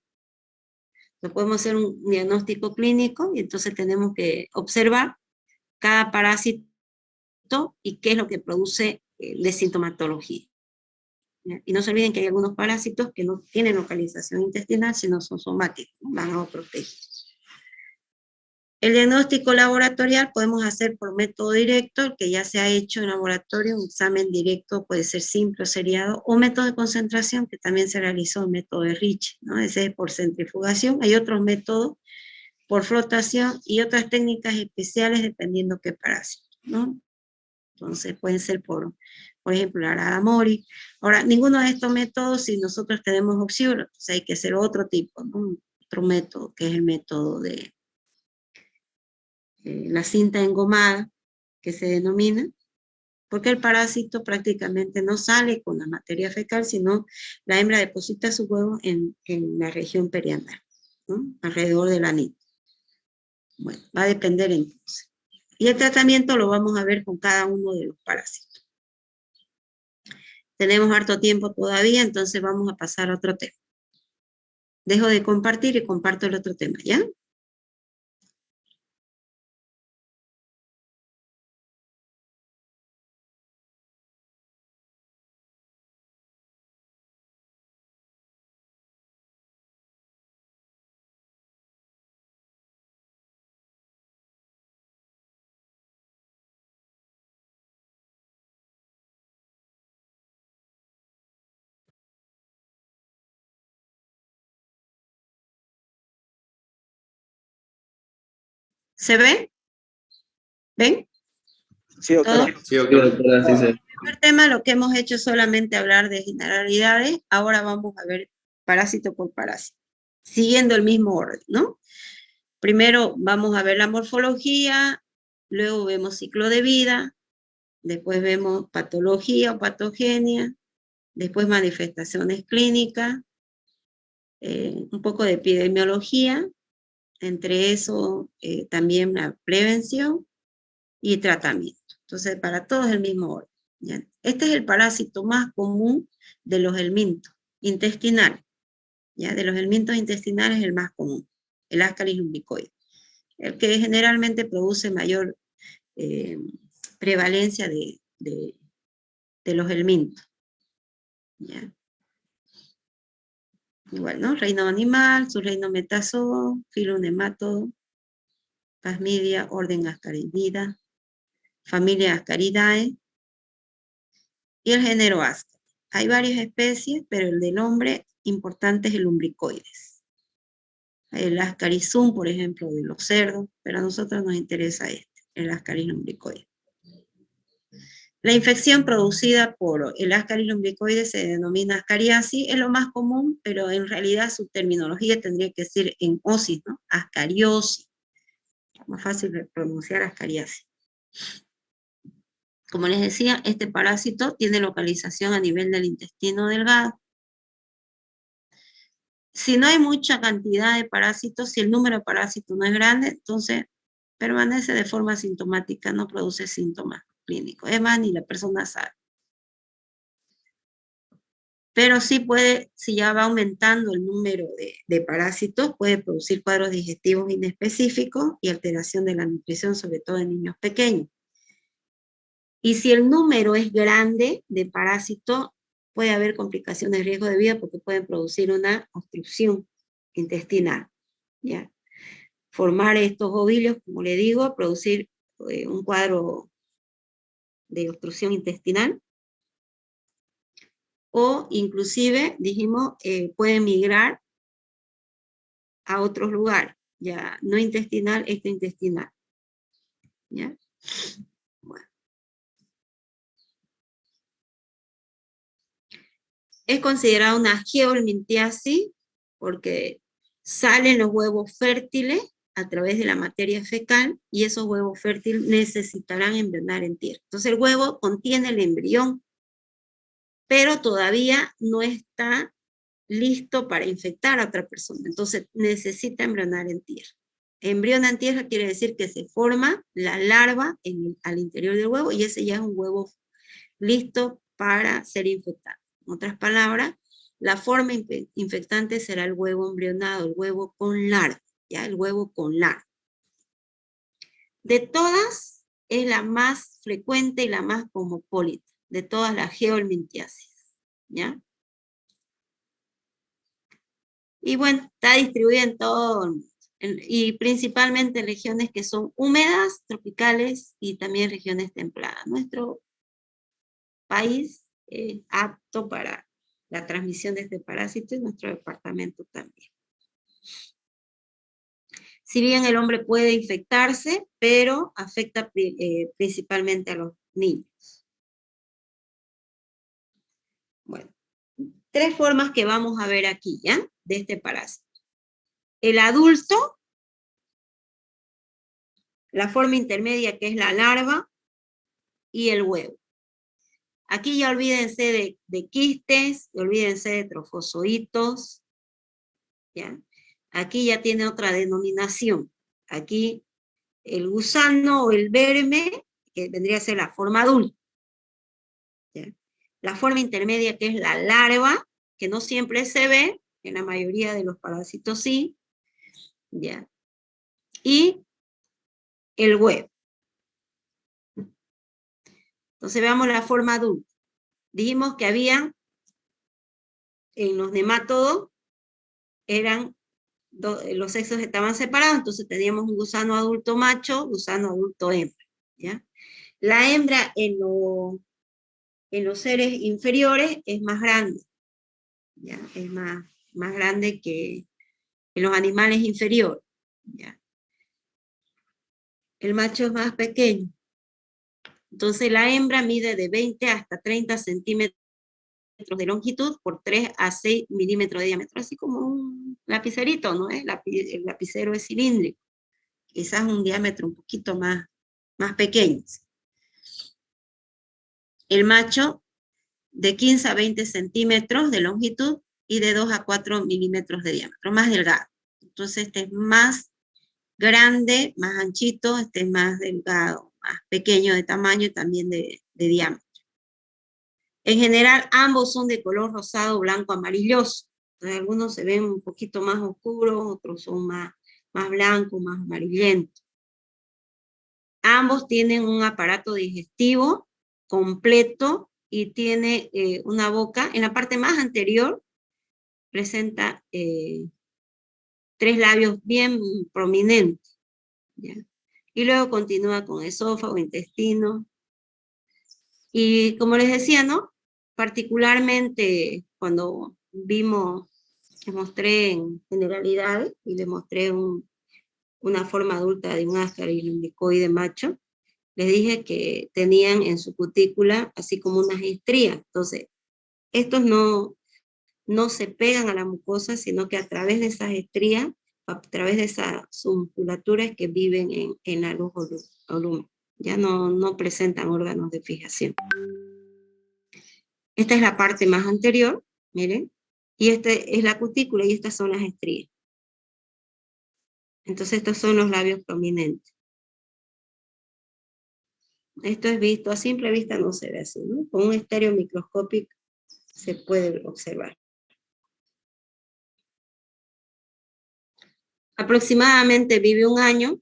Entonces podemos hacer un diagnóstico clínico y entonces tenemos que observar cada parásito y qué es lo que produce de sintomatología. ¿Ya? Y no se olviden que hay algunos parásitos que no tienen localización intestinal, sino son somáticos, van a otros tejidos. El diagnóstico laboratorial podemos hacer por método directo, el que ya se ha hecho en laboratorio, un examen directo puede ser simple o seriado, o método de concentración, que también se realizó el método de Rich, ¿no? Ese es por centrifugación. Hay otros métodos por flotación y otras técnicas especiales dependiendo qué parásito, ¿no? Entonces pueden ser por ejemplo, la arada mori. Ahora, ninguno de estos métodos, si nosotros tenemos oxígeno, entonces hay que hacer otro tipo, ¿no? Otro método, que es el método de la cinta engomada, que se denomina, porque el parásito prácticamente no sale con la materia fecal, sino la hembra deposita sus huevos en la región perianal, ¿no? Alrededor del anillo. Bueno, va a depender entonces. Y el tratamiento lo vamos a ver con cada uno de los parásitos. Tenemos harto tiempo todavía, entonces vamos a pasar a otro tema. Dejo de compartir y comparto el otro tema, ¿ya? ¿Se ve? ¿Ven? Sí, doctora. ¿Todo? Sí, doctora. Sí, sí. El primer tema, lo que hemos hecho es solamente hablar de generalidades. Ahora vamos a ver parásito por parásito, siguiendo el mismo orden, ¿no? Primero vamos a ver la morfología, luego vemos ciclo de vida, después vemos patología o patogenia, después manifestaciones clínicas, un poco de epidemiología, entre eso también la prevención y tratamiento. Entonces, para todos el mismo orden, ¿ya? Este es el parásito más común de los helmintos intestinales, ¿ya? De los helmintos intestinales es el más común, el Ascaris lumbricoides, el que generalmente produce mayor prevalencia de los helmintos, ¿ya? Igual, ¿no? Reino animal, subreino metazoo, filo nematodo, Plasmidia, orden Ascaridida, familia Ascaridae, y el género Ascaris. Hay varias especies, pero el de nombre importante es el lumbricoides. El Ascarisum, por ejemplo, de los cerdos, pero a nosotros nos interesa el Ascaris lumbricoides. La infección producida por el Ascaris lumbricoides se denomina ascariasis, es lo más común, pero en realidad su terminología tendría que ser en osis, ¿no? Ascariosis. Es más fácil de pronunciar ascariasis. Como les decía, este parásito tiene localización a nivel del intestino delgado. Si no hay mucha cantidad de parásitos, si el número de parásitos no es grande, entonces permanece de forma asintomática, no produce síntomas clínicos. Es más, ni la persona sabe. Pero sí puede, si ya va aumentando el número de parásitos, puede producir cuadros digestivos inespecíficos y alteración de la nutrición, sobre todo en niños pequeños. Y si el número es grande de parásitos, puede haber complicaciones de riesgo de vida porque pueden producir una obstrucción intestinal, ¿ya? Formar estos ovilios, como le digo, producir un cuadro de obstrucción intestinal, o inclusive, dijimos, pueden migrar a otros lugares, ya no intestinal, extraintestinal, ¿ya? Bueno. Es considerada una geohelminthiasis porque salen los huevos fértiles a través de la materia fecal y esos huevos fértiles necesitarán embrionar en tierra. Entonces el huevo contiene el embrión, pero todavía no está listo para infectar a otra persona. Entonces necesita embrionar en tierra. Embriona en tierra quiere decir que se forma la larva al interior del huevo y ese ya es un huevo listo para ser infectado. En otras palabras, la forma infectante será el huevo embrionado, el huevo con larva, ¿ya? El huevo con larva. De todas, es la más frecuente y la más cosmopolita, de todas las geohelminthiasis, ¿ya? Y bueno, está distribuida en todo el mundo, y principalmente en regiones que son húmedas, tropicales y también regiones templadas. Nuestro país es apto para la transmisión de este parásito y nuestro departamento también. Si bien el hombre puede infectarse, pero afecta principalmente a los niños. Bueno, 3 formas que vamos a ver aquí, ¿ya? De este parásito. El adulto, la forma intermedia que es la larva y el huevo. Aquí ya olvídense de quistes, olvídense de trofozoitos, ¿ya? Aquí ya tiene otra denominación. Aquí el gusano o el verme, que vendría a ser la forma adulta, ¿ya? La forma intermedia, que es la larva, que no siempre se ve, en la mayoría de los parásitos sí, ¿ya? Y el huevo. Entonces veamos la forma adulta. Dijimos que había, en los nemátodos, los sexos estaban separados, entonces teníamos un gusano adulto macho, gusano adulto hembra, ¿ya? La hembra en los seres inferiores es más grande, ¿ya? Es más grande que en los animales inferiores, ¿ya? El macho es más pequeño. Entonces la hembra mide de 20 hasta 30 centímetros de longitud por 3 a 6 milímetros de diámetro, así como un lapicerito, ¿no? El lapicero es cilíndrico, quizás un diámetro un poquito más pequeño. El macho de 15 a 20 centímetros de longitud y de 2 a 4 milímetros de diámetro, más delgado. Entonces este es más grande, más anchito, este es más delgado, más pequeño de tamaño y también de diámetro. En general, ambos son de color rosado, blanco, amarilloso. Entonces, algunos se ven un poquito más oscuros, otros son más blancos, más amarillentos. Ambos tienen un aparato digestivo completo y tiene una boca. En la parte más anterior presenta 3 labios bien prominentes, ¿ya? Y luego continúa con esófago, intestino. Y como les decía, ¿no? Particularmente cuando les mostré en generalidad y les mostré una forma adulta de un ascarilumbricoide macho, les dije que tenían en su cutícula así como unas estrías. Entonces, estos no se pegan a la mucosa, sino que a través de esas estrías, a través de esa musculatura es que viven en la luz volumen. Ya no presentan órganos de fijación. Esta es la parte más anterior, miren, y esta es la cutícula y estas son las estrías. Entonces estos son los labios prominentes. Esto es visto, a simple vista no se ve así, ¿no? Con un estéreo microscópico se puede observar. Aproximadamente vive 1 año,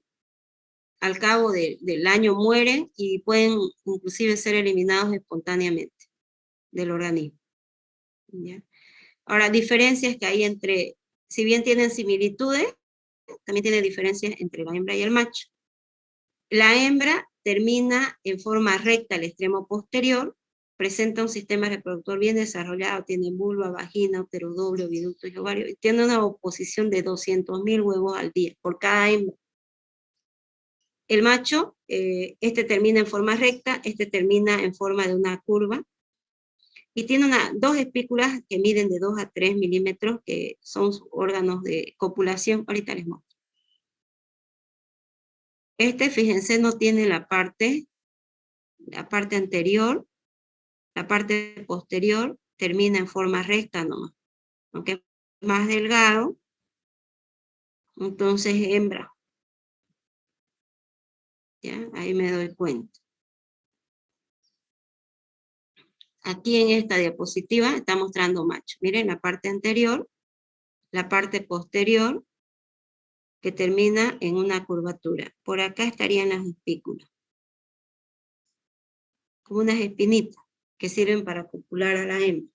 al cabo del año mueren y pueden inclusive ser eliminados espontáneamente del organismo, ¿ya? Ahora, diferencias que hay entre, si bien tienen similitudes, también tiene diferencias entre la hembra y el macho. La hembra termina en forma recta al extremo posterior, presenta un sistema reproductor bien desarrollado, tiene vulva, vagina, útero doble, oviducto y ovario, y tiene una oposición de 200.000 huevos al día por cada hembra. El macho, este termina en forma recta, este termina en forma de una curva, y tiene 2 espículas que miden de 2 a 3 milímetros, que son sus órganos de copulación. Ahorita les muestro. Fíjense, no tiene la parte anterior, la parte posterior termina en forma recta nomás, aunque es más delgado, entonces hembra. ¿Ya? Ahí me doy cuenta. Aquí en esta diapositiva está mostrando macho. Miren la parte anterior, la parte posterior, que termina en una curvatura. Por acá estarían las espículas, como unas espinitas que sirven para copular a la hembra.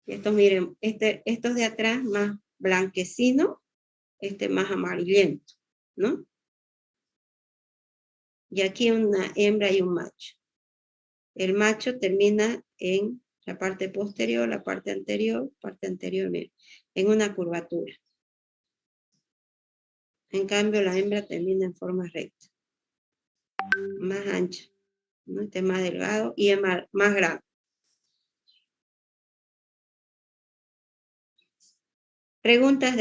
Y estos, miren, estos de atrás más blanquecino, más amarillento, ¿no? Y aquí una hembra y un macho. El macho termina en la parte posterior, la parte anterior, miren, en una curvatura. En cambio, la hembra termina en forma recta. Más ancha, ¿no? Este es más delgado y es más grande. Preguntas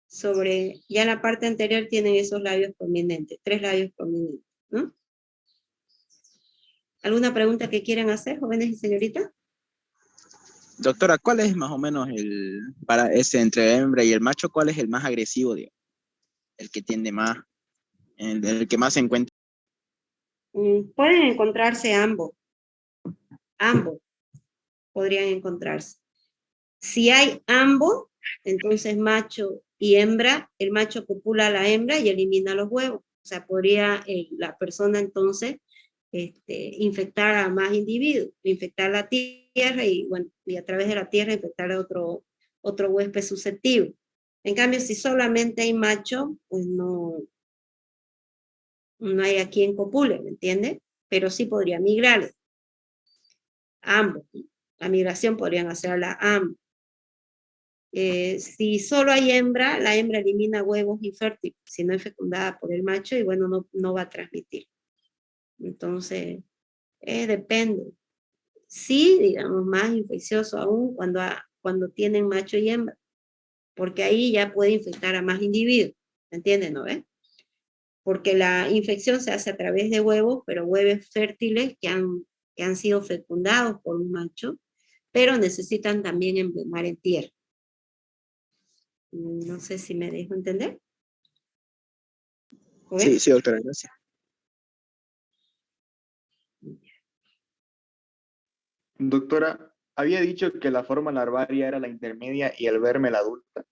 sobre, ya la parte anterior tienen esos labios prominentes, 3 labios prominentes, ¿no? ¿Alguna pregunta que quieran hacer, jóvenes y señoritas? Doctora, ¿cuál es más o menos para ese entre la hembra y el macho, cuál es el más agresivo, digamos? El que tiende más, el que más se encuentra. Pueden encontrarse ambos podrían encontrarse. Si hay ambos, entonces macho y hembra, el macho copula a la hembra y elimina los huevos. O sea, podría la persona entonces infectar a más individuos, infectar la tierra y, bueno, y a través de la tierra infectar a otro huésped susceptible. En cambio, si solamente hay macho, pues no hay a quien copule, ¿me entiende? Pero sí podría migrar. Ambos. La migración podrían hacerla ambos. Si solo hay hembra, la hembra elimina huevos infértiles, si no es fecundada por el macho, y bueno, no va a transmitir. Entonces, depende. Sí, digamos, más infeccioso aún cuando tienen macho y hembra, porque ahí ya puede infectar a más individuos, ¿me entienden, no ves? Porque la infección se hace a través de huevos, pero huevos fértiles que han sido fecundados por un macho, pero necesitan también embrionar en tierra. No sé si me dejo entender. Sí, sí, doctora, gracias. Doctora, había dicho que la forma larvaria era la intermedia y el verme la adulta.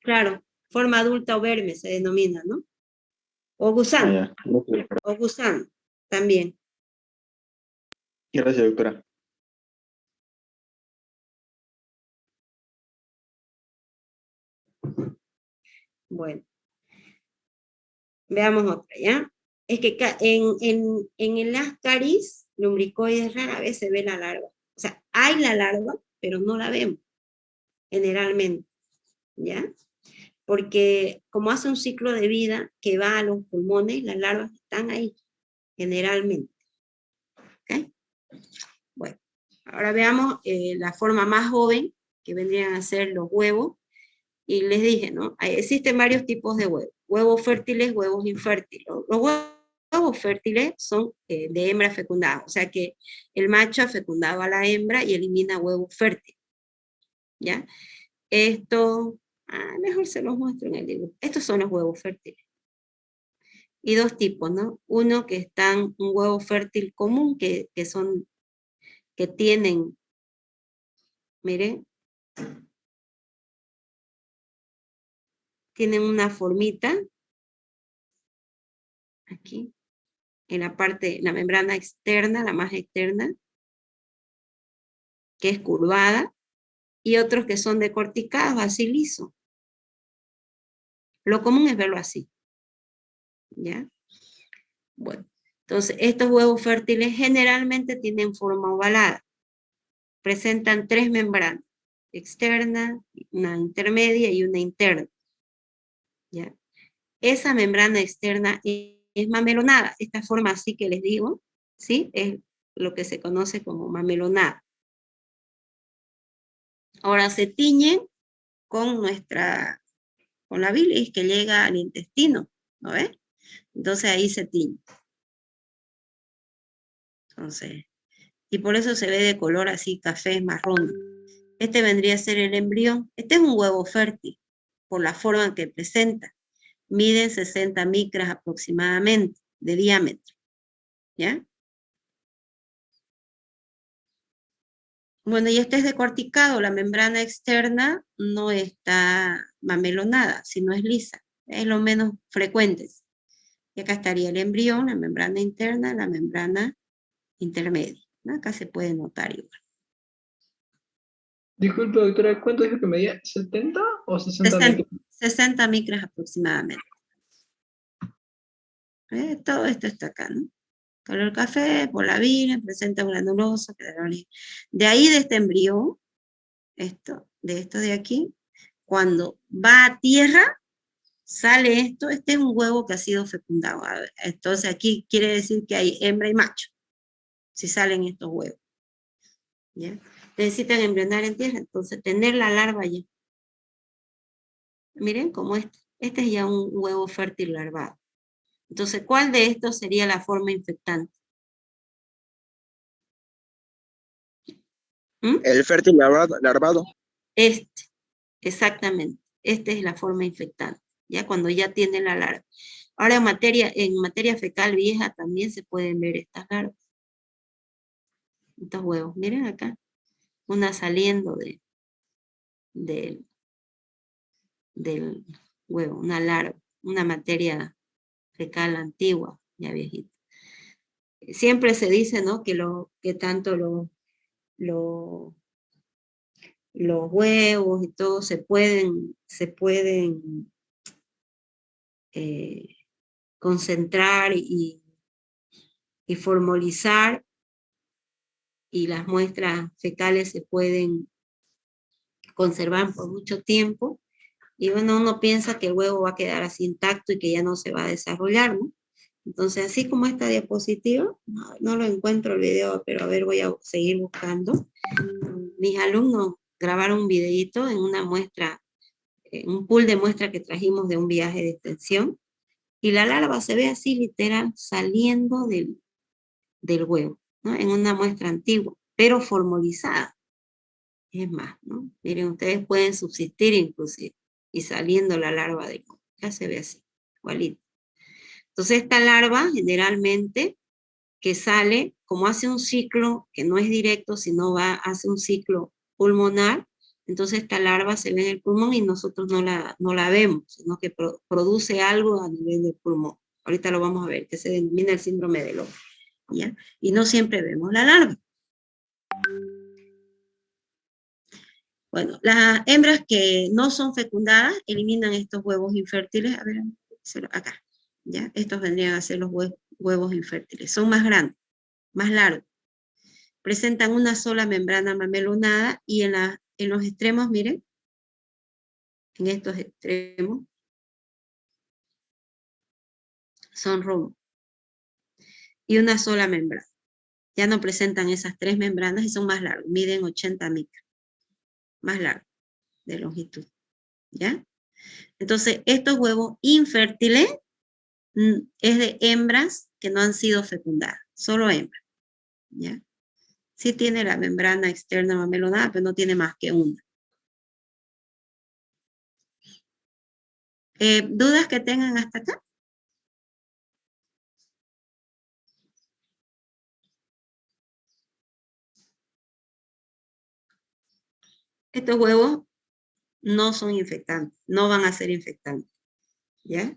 Claro, forma adulta o verme se denomina, ¿no? O gusano, Ya. o gusano también. Gracias, doctora. Bueno, veamos otra, ¿ya? Es que en el ascaris lumbricoides rara vez se ve la larva. O sea, hay la larva, pero no la vemos, generalmente, ¿ya? Porque como hace un ciclo de vida que va a los pulmones, las larvas están ahí, generalmente. ¿Ok? Bueno, ahora veamos la forma más joven, que vendrían a ser los huevos. Y les dije, ¿no? Existen varios tipos de huevos. Huevos fértiles, huevos infértiles. Los huevos fértiles son de hembra fecundada, o sea que el macho ha fecundado a la hembra y elimina huevos fértiles. ¿Ya? Esto, mejor se los muestro en el dibujo. Estos son los huevos fértiles. Y dos tipos, ¿no? Uno que están un huevo fértil común, que tienen, miren, tienen una formita aquí, en la parte, la membrana externa, la más externa, que es curvada, y otros que son decorticados, así liso. Lo común es verlo así. ¿Ya? Bueno, entonces estos huevos fértiles generalmente tienen forma ovalada. Presentan 3 membranas, externa, una intermedia y una interna. ¿Ya? Esa membrana externa es mamelonada. Esta forma así que les digo, ¿sí? Es lo que se conoce como mamelonada. Ahora se tiñen con la bilis que llega al intestino, ¿no ves? Entonces ahí se tiñe. Entonces, y por eso se ve de color así café marrón. Este vendría a ser el embrión. Este es un huevo fértil, por la forma que presenta. Mide 60 micras aproximadamente de diámetro. ¿Ya? Bueno, y este es decorticado. La membrana externa no está mamelonada, sino es lisa. Es lo menos frecuente. Y acá estaría el embrión, la membrana interna, la membrana intermedia. ¿No? Acá se puede notar igual. Disculpe, doctora, ¿cuánto dijo que medía? ¿70 o 60 metros? 60 micras aproximadamente. Todo esto está acá, ¿no? Color café, polavina, presenta granuloso. De ahí, de este embrión, de esto de aquí, cuando va a tierra, sale esto, este es un huevo que ha sido fecundado. A ver, entonces aquí quiere decir que hay hembra y macho, si salen estos huevos. ¿Ya? Necesitan embrionar en tierra, entonces tener la larva ya. Miren como este es ya un huevo fértil larvado. Entonces, ¿cuál de estos sería la forma infectante? ¿Mm? El fértil larvado. Este, exactamente. Esta es la forma infectante, ya cuando ya tiene la larva. Ahora en materia fecal vieja también se pueden ver estas larvas. Estos huevos, miren acá. Una saliendo del huevo, una larva, una materia fecal antigua, ya viejita. Siempre se dice, ¿no? Que tanto los huevos y todo se pueden concentrar y formalizar, y las muestras fecales se pueden conservar por mucho tiempo, y bueno, uno piensa que el huevo va a quedar así intacto y que ya no se va a desarrollar, ¿no? Entonces, así como esta diapositiva, no lo encuentro el video, pero a ver, voy a seguir buscando. Mis alumnos grabaron un videito en una muestra, un pool de muestra que trajimos de un viaje de extensión, y la larva se ve así literal saliendo del huevo, ¿no? En una muestra antigua, pero formalizada. Es más, ¿no? Miren, ustedes pueden subsistir inclusive, y saliendo la larva del huevo. Ya se ve así, igualito. Entonces esta larva generalmente que sale, como hace un ciclo que no es directo, sino hace un ciclo pulmonar, entonces esta larva se ve en el pulmón y nosotros no la vemos, sino que produce algo a nivel del pulmón. Ahorita lo vamos a ver, que se denomina el síndrome del ojo, ¿ya? Y no siempre vemos la larva. Bueno, las hembras que no son fecundadas eliminan estos huevos infértiles. A ver, acá, ¿ya? Estos vendrían a ser los huevos infértiles. Son más grandes, más largos. Presentan una sola membrana mamelonada y en los extremos, miren, en estos extremos, son romos. Y una sola membrana. Ya no presentan esas tres membranas y son más largos, miden 80 micras. Más largos de longitud, ¿ya? Entonces, estos huevos infértiles es de hembras que no han sido fecundadas, solo hembras, ¿ya? Sí tiene la membrana externa mamelonada, pero no tiene más que una. ¿Dudas que tengan hasta acá? Estos huevos no son infectantes, no van a ser infectantes, ¿ya?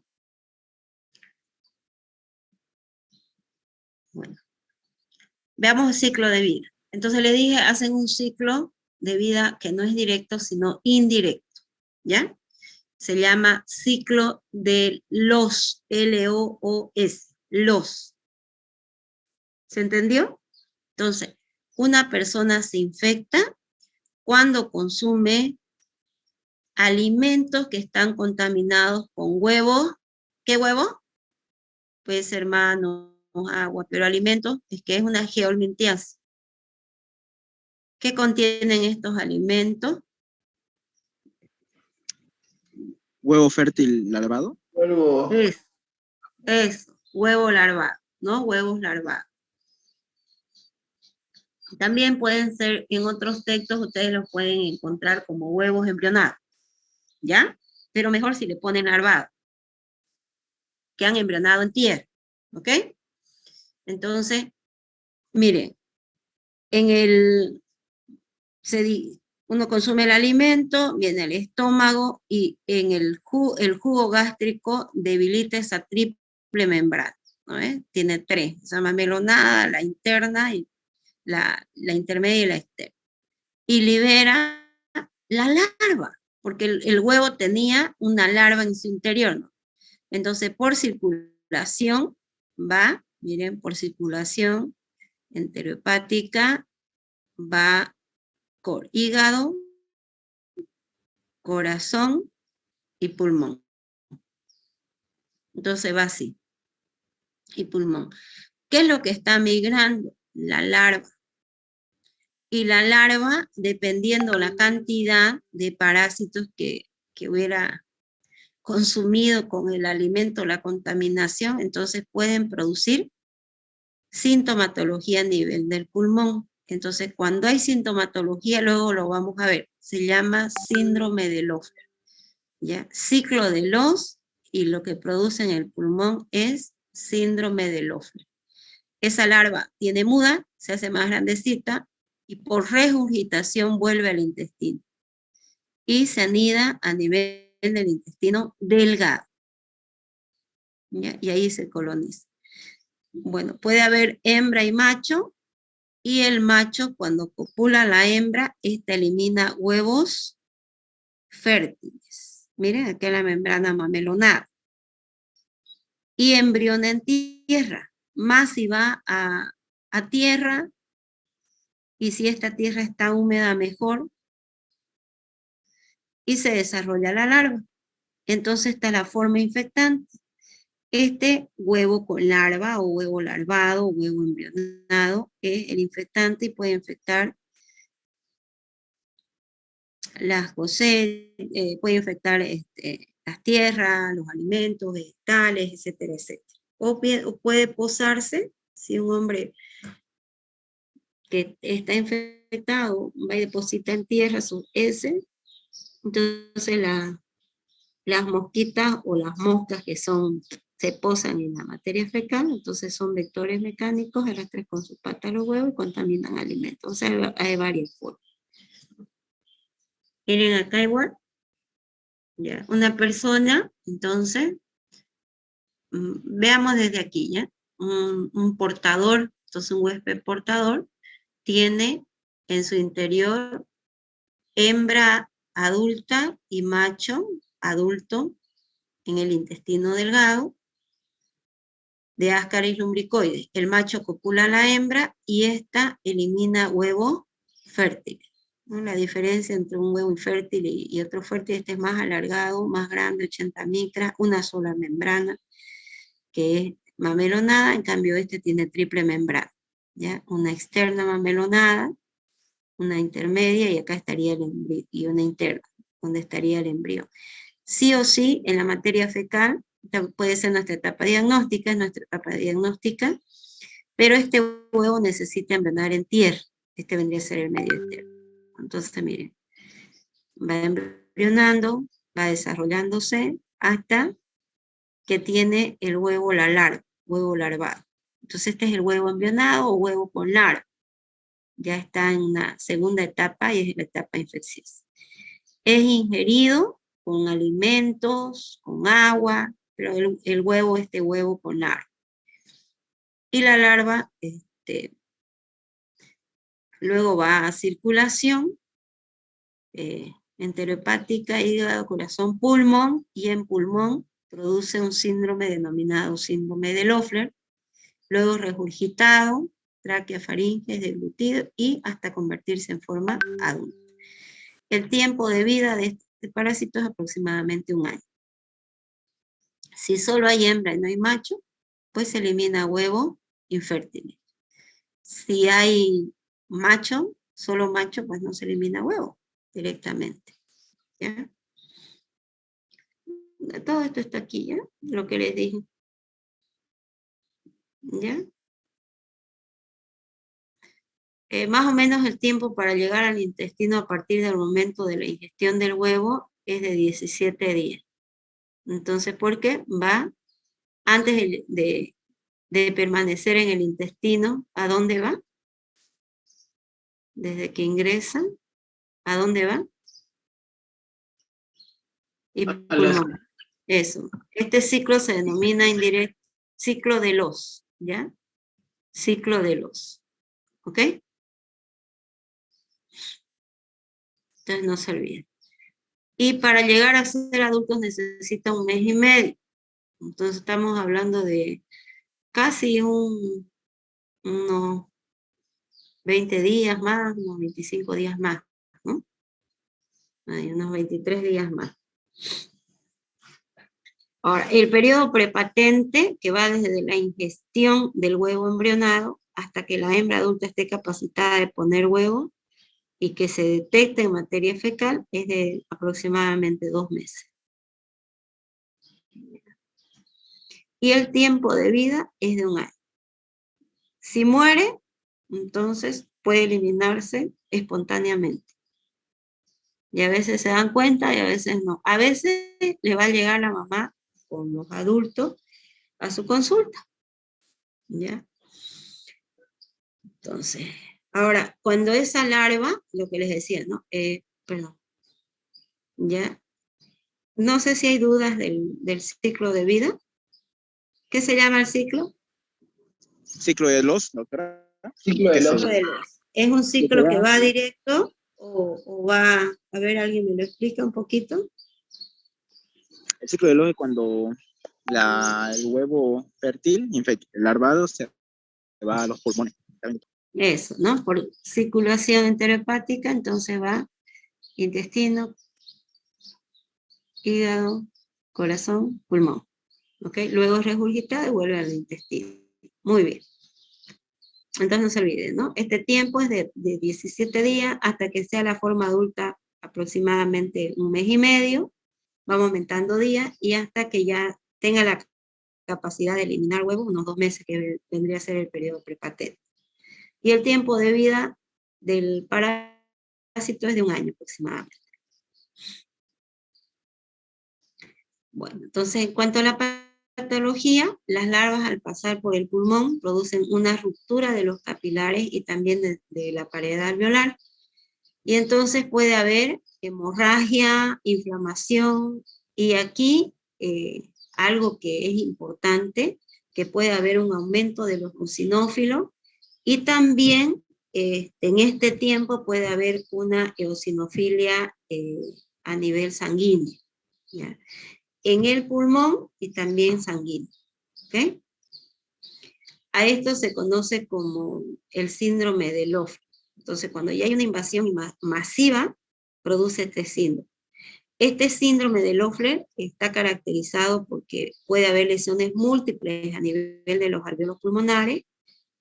Bueno, veamos el ciclo de vida. Entonces le dije, hacen un ciclo de vida que no es directo, sino indirecto, ¿ya? Se llama ciclo de los, L-O-O-S, los. ¿Se entendió? Entonces, una persona se infecta cuando consume alimentos que están contaminados con huevos. ¿Qué huevos? Puede ser manos, agua, pero alimentos es que es una geolmintiasis. ¿Qué contienen estos alimentos? Huevo fértil larvado. Huevo. Es huevo larvado, ¿no? Huevos larvados. También pueden ser, en otros textos ustedes los pueden encontrar como huevos embrionados, ¿ya? Pero mejor si le ponen larvado, que han embrionado en tierra, ¿ok? Entonces, miren, uno consume el alimento, viene el estómago y en el jugo gástrico debilita esa triple membrana, ¿no? Tiene tres, esa mamelonada, la interna, y la intermedia y la externa. Y libera la larva, porque el huevo tenía una larva en su interior, ¿no? Entonces, por circulación va, miren, por circulación enterohepática va por hígado, corazón y pulmón. Entonces va así. Y pulmón. ¿Qué es lo que está migrando? La larva. Y la larva, dependiendo la cantidad de parásitos que hubiera consumido con el alimento, la contaminación, entonces pueden producir sintomatología a nivel del pulmón. Entonces, cuando hay sintomatología, luego lo vamos a ver, se llama síndrome de Loeffler. ¿Ya? Ciclo de Loos, y lo que produce en el pulmón es síndrome de Loeffler. Esa larva tiene muda, se hace más grandecita, y por regurgitación vuelve al intestino. Y se anida a nivel del intestino delgado. ¿Ya? Y ahí se coloniza. Bueno, puede haber hembra y macho, y el macho, cuando copula la hembra, esta elimina huevos fértiles. Miren, aquí la membrana mamelonada. Y embriona en tierra. Más si va a tierra, y si esta tierra está húmeda, mejor. Y se desarrolla la larva. Entonces está la forma infectante. Este huevo con larva, o huevo larvado, o huevo embrionado, es el infectante y puede infectar las cosechas, puede infectar las tierras, los alimentos, vegetales, etcétera, etcétera. O puede posarse, si un hombre que está infectado va y deposita en tierra sus heces, entonces las mosquitas o las moscas que se posan en la materia fecal, entonces son vectores mecánicos, arrastran con sus patas los huevos y contaminan alimentos. O sea, hay varias formas. Miren acá igual. ¿Ya? Una persona, entonces, veamos desde aquí, ¿ya? Un portador, entonces un huésped portador, tiene en su interior hembra adulta y macho adulto en el intestino delgado de Ascaris lumbricoides. El macho copula a la hembra y ésta elimina huevos fértiles. ¿No? La diferencia entre un huevo infértil y otro fértil, este es más alargado, más grande, 80 micras, una sola membrana, que es mamelonada, en cambio este tiene triple membrana, ¿ya? Una externa mamelonada, una intermedia, y acá estaría el embrión, y una interna, donde estaría el embrión. Sí o sí, en la materia fecal, puede ser nuestra etapa diagnóstica, pero este huevo necesita embrionar en tierra. Este vendría a ser el medio interno. Entonces, miren, va embrionando, va desarrollándose hasta que tiene el huevo, la larva, huevo larvado. Entonces este es el huevo embrionado o huevo con larva. Ya está en una segunda etapa y es la etapa infecciosa. Es ingerido con alimentos, con agua, pero el huevo, este huevo con larva. Y la larva, luego va a circulación, enterohepática, hígado, corazón, pulmón, y en pulmón produce un síndrome denominado síndrome de Loeffler, luego regurgitado, tráquea, faringe, deglutido y hasta convertirse en forma adulta. El tiempo de vida de este parásito es aproximadamente 1 año. Si solo hay hembra y no hay macho, pues se elimina huevo infértil. Si hay macho, solo macho, pues no se elimina huevo directamente. ¿Ya? Todo esto está aquí, ¿ya? Lo que les dije. ¿Ya? Más o menos el tiempo para llegar al intestino a partir del momento de la ingestión del huevo es de 17 días. Entonces, ¿por qué? Va antes de permanecer en el intestino. ¿A dónde va? Desde que ingresa, ¿a dónde va? Y pulmón. Eso. Este ciclo se denomina indirecto ciclo de Loos, ¿ya? Ciclo de Loos. ¿Ok? Entonces no se olviden. Y para llegar a ser adultos necesita 1 mes y medio. Entonces estamos hablando de casi unos 20 días más, unos 25 días más, ¿no? Hay unos 23 días más. Ahora, el periodo prepatente, que va desde la ingestión del huevo embrionado hasta que la hembra adulta esté capacitada de poner huevo y que se detecte en materia fecal, es de aproximadamente 2 meses. Y el tiempo de vida es de 1 año. Si muere, entonces puede eliminarse espontáneamente. Y a veces se dan cuenta y a veces no. A veces le va a llegar la mamá con los adultos a su consulta. ¿Ya? Entonces, ahora, cuando esa larva, lo que les decía, ¿no? Perdón. ¿Ya? No sé si hay dudas del ciclo de vida. ¿Qué se llama el ciclo? Ciclo de los, doctora. Ciclo de los. ¿Es un ciclo que va directo o va, a ver, alguien me lo explica un poquito? El ciclo de los es cuando el huevo fértil, larvado, se va a los pulmones. Eso, ¿no? Por circulación enterohepática, entonces va intestino, hígado, corazón, pulmón. ¿Ok? Luego es regurgitado y vuelve al intestino. Muy bien. Entonces no se olviden, ¿no? Este tiempo es de 17 días hasta que sea la forma adulta aproximadamente 1 mes y medio. Vamos aumentando días y hasta que ya tenga la capacidad de eliminar huevos, unos 2 meses que vendría a ser el periodo prepatente. Y el tiempo de vida del parásito es de 1 año aproximadamente. Bueno, entonces en cuanto a la patología, las larvas al pasar por el pulmón producen una ruptura de los capilares y también de la pared alveolar. Y entonces puede haber hemorragia, inflamación, y aquí algo que es importante, que puede haber un aumento de los eosinófilos, y también en este tiempo puede haber una eosinofilia a nivel sanguíneo, ¿ya? En el pulmón y también sanguíneo. ¿Okay? A esto se conoce como el síndrome de Loeffler. Entonces, cuando ya hay una invasión masiva, produce este síndrome. Este síndrome de Loeffler está caracterizado porque puede haber lesiones múltiples a nivel de los alveolos pulmonares,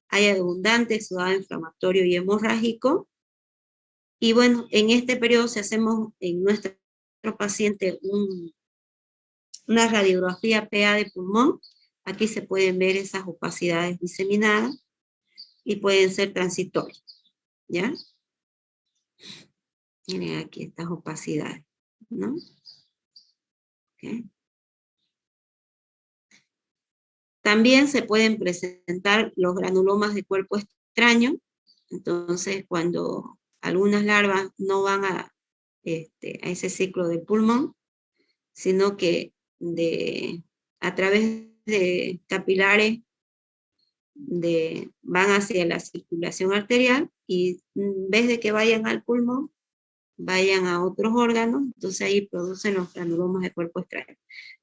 hay abundante exudado inflamatorio y hemorrágico, y bueno, en este periodo si hacemos en nuestro paciente una radiografía PA de pulmón, aquí se pueden ver esas opacidades diseminadas y pueden ser transitorias, ¿ya? Miren aquí estas opacidades, ¿no? Okay. También se pueden presentar los granulomas de cuerpo extraño, entonces cuando algunas larvas no van a ese ciclo del pulmón, sino que a través de capilares van hacia la circulación arterial y en vez de que vayan al pulmón, vayan a otros órganos, entonces ahí producen los granulomas de cuerpo extraño.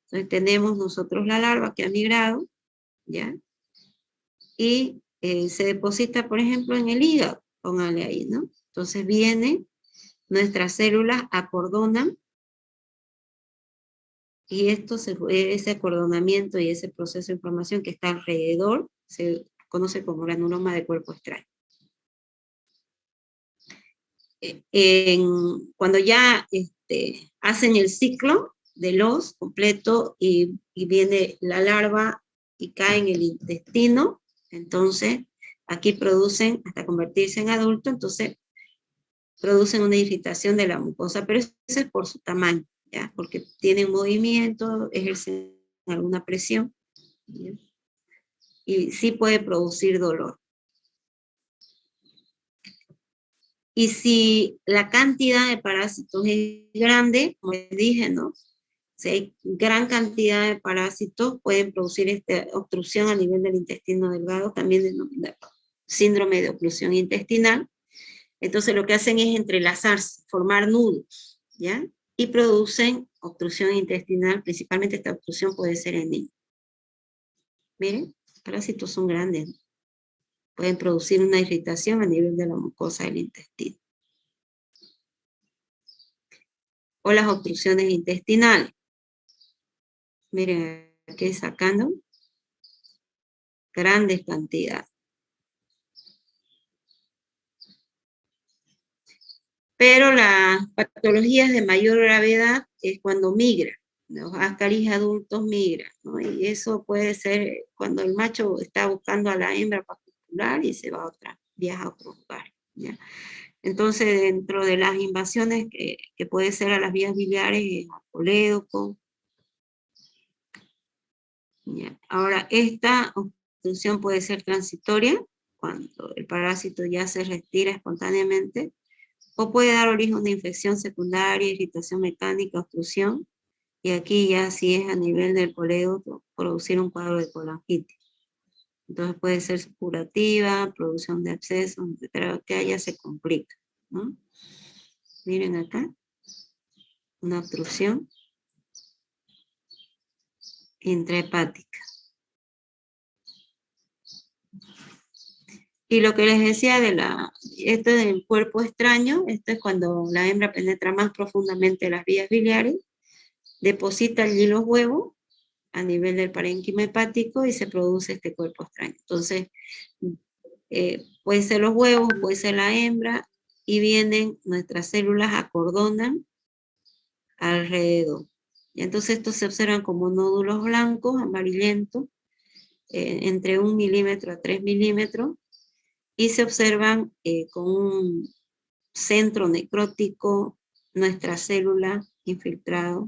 Entonces tenemos nosotros la larva que ha migrado, ¿ya? Y se deposita, por ejemplo, en el hígado, póngale ahí, ¿no? Entonces vienen nuestras células, acordonan, y ese acordonamiento y ese proceso de inflamación que está alrededor se conoce como granuloma de cuerpo extraño. Cuando ya hacen el ciclo de los completo y viene la larva y cae en el intestino, entonces aquí producen, hasta convertirse en adulto, entonces producen una irritación de la mucosa, pero eso es por su tamaño, ¿ya? Porque tienen movimiento, ejercen alguna presión, ¿ya? Y sí puede producir dolor. Y si la cantidad de parásitos es grande, como les dije, ¿no? Si hay gran cantidad de parásitos, pueden producir esta obstrucción a nivel del intestino delgado, también denominado síndrome de oclusión intestinal. Entonces lo que hacen es entrelazarse, formar nudos, ¿ya? Y producen obstrucción intestinal, principalmente esta obstrucción puede ser en niños. Miren, los parásitos son grandes, ¿no? Pueden producir una irritación a nivel de la mucosa del intestino. O las obstrucciones intestinales. Miren, aquí sacando grandes cantidades. Pero las patologías de mayor gravedad es cuando migra. Los ascaris adultos migran, ¿no? Y eso puede ser cuando el macho está buscando a la hembra para copular y se va a otra, viaja a otro lugar, ¿ya? Entonces, dentro de las invasiones que puede ser a las vías biliares, es al colédoco. ¿Ya? Ahora, esta obstrucción puede ser transitoria, cuando el parásito ya se retira espontáneamente, o puede dar origen a una infección secundaria, irritación mecánica, obstrucción, y aquí ya si es a nivel del colédoco, producir un cuadro de colangitis. Entonces puede ser supurativa, producción de abscesos, pero que ya se complica, ¿no? Miren acá, una obstrucción intrahepática. Y lo que les decía esto del cuerpo extraño, esto es cuando la hembra penetra más profundamente las vías biliares, deposita allí los huevos a nivel del parénquima hepático y se produce este cuerpo extraño. Entonces, puede ser los huevos, puede ser la hembra, y vienen nuestras células, acordonan alrededor. Y entonces estos se observan como nódulos blancos, amarillentos, entre 1 milímetro a 3 milímetros, y se observan con un centro necrótico nuestras células infiltradas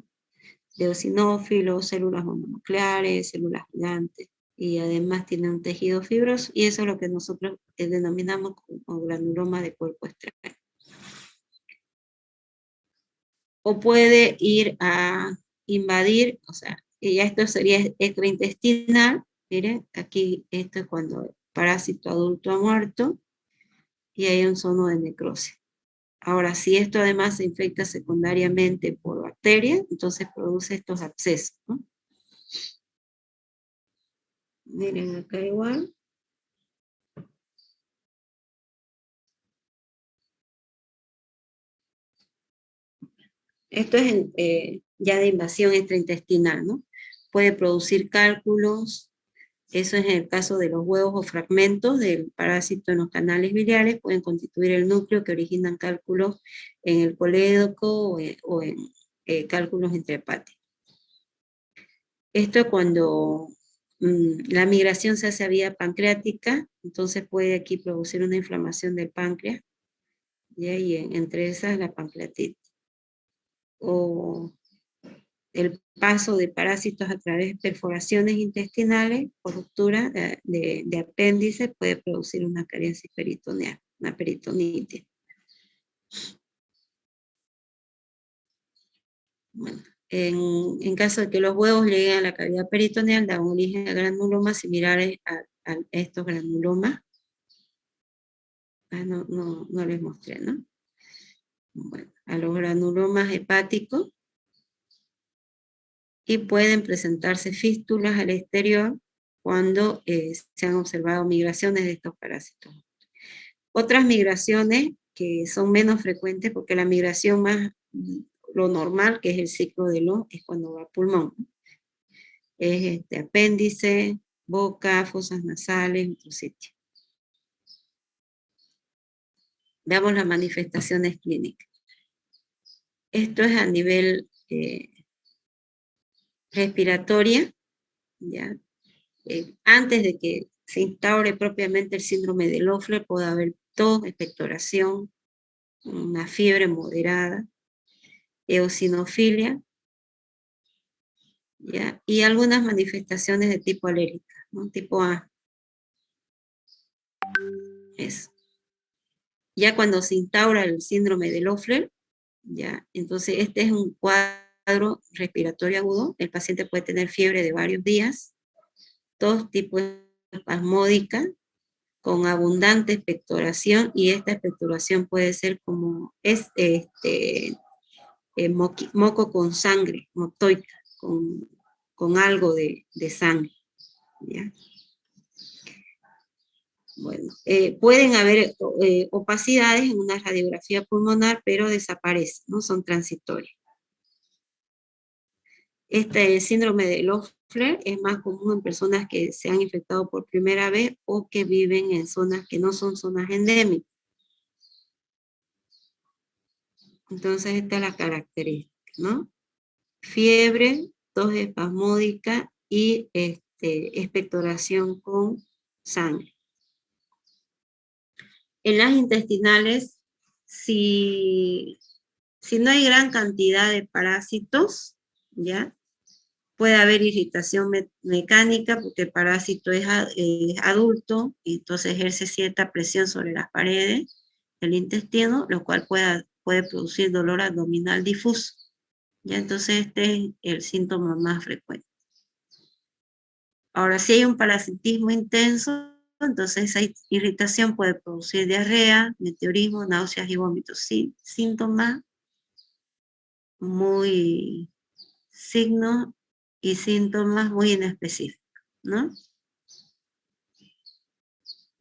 de eosinófilos, células mononucleares, células gigantes, y además tiene un tejido fibroso, y eso es lo que nosotros denominamos como granuloma de cuerpo extraño. O puede ir a invadir, o sea, y ya esto sería extraintestinal. Miren, aquí esto es cuando el parásito adulto ha muerto y hay un zono de necrosis. Ahora, si esto además se infecta secundariamente por bacterias, entonces produce estos abscesos, ¿no? Miren acá igual. Esto es ya de invasión extraintestinal, ¿no? Puede producir cálculos. Eso es en el caso de los huevos o fragmentos del parásito en los canales biliares, pueden constituir el núcleo que originan cálculos en el colédoco o en cálculos intrahepáticos. Esto cuando la migración se hace a vía pancreática, entonces puede aquí producir una inflamación del páncreas, y entre esas la pancreatitis. O el paso de parásitos a través de perforaciones intestinales o ruptura de apéndice puede producir una carencia peritoneal, una peritonitis. Bueno, en caso de que los huevos lleguen a la cavidad peritoneal, dan origen a granulomas similares a estos granulomas. No les mostré, ¿no? Bueno, a los granulomas hepáticos, y pueden presentarse fístulas al exterior cuando se han observado migraciones de estos parásitos. Otras migraciones que son menos frecuentes, porque la migración más, lo normal, que es el ciclo de es cuando va al pulmón. Es apéndice, boca, fosas nasales, otros sitios. Veamos las manifestaciones clínicas. Esto es a nivel respiratoria, ¿ya? Antes de que se instaure propiamente el síndrome de Loeffler, puede haber tos, expectoración, una fiebre moderada, eosinofilia, ¿ya? Y algunas manifestaciones de tipo alérgica, ¿no? Tipo A. Eso. Ya cuando se instaura el síndrome de Loeffler, ya, entonces este es un cuadro respiratorio agudo. El paciente puede tener fiebre de varios días, tos tipo espasmódica, con abundante expectoración, y esta expectoración puede ser como moco con sangre, moctoica, con algo de sangre, ¿ya? Bueno, pueden haber opacidades en una radiografía pulmonar, pero desaparecen, no son transitorias. Este síndrome de Loeffler es más común en personas que se han infectado por primera vez o que viven en zonas que no son zonas endémicas. Entonces, esta es la característica, ¿no? Fiebre, tos espasmódica y expectoración con sangre. En las intestinales, si no hay gran cantidad de parásitos, ¿ya? Puede haber irritación mecánica porque el parásito es adulto y entonces ejerce cierta presión sobre las paredes del intestino, lo cual puede producir dolor abdominal difuso. ¿Ya? Entonces este es el síntoma más frecuente. Ahora, si hay un parasitismo intenso, entonces esa irritación puede producir diarrea, meteorismo, náuseas y vómitos. Sí, síntomas muy signos y síntomas muy inespecíficos, ¿no?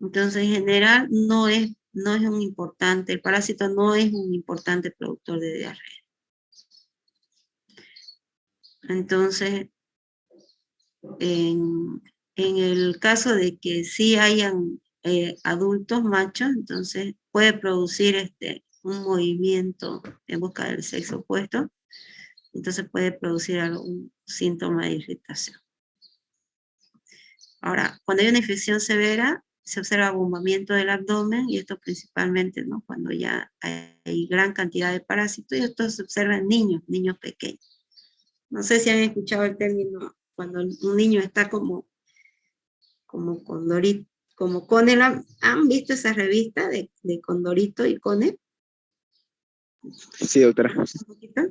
Entonces, en general, no es un importante, el parásito no es un importante productor de diarrea. Entonces, en el caso de que sí hayan adultos machos, entonces puede producir un movimiento en busca del sexo opuesto, entonces puede producir algún síntoma de irritación. Ahora, cuando hay una infección severa, se observa abombamiento del abdomen, y esto principalmente, ¿no? Cuando ya hay gran cantidad de parásitos, y esto se observa en niños pequeños. No sé si han escuchado el término, cuando un niño está como Condorito, como Cone. ¿Han visto esa revista de Condorito y Cone? Sí, doctora.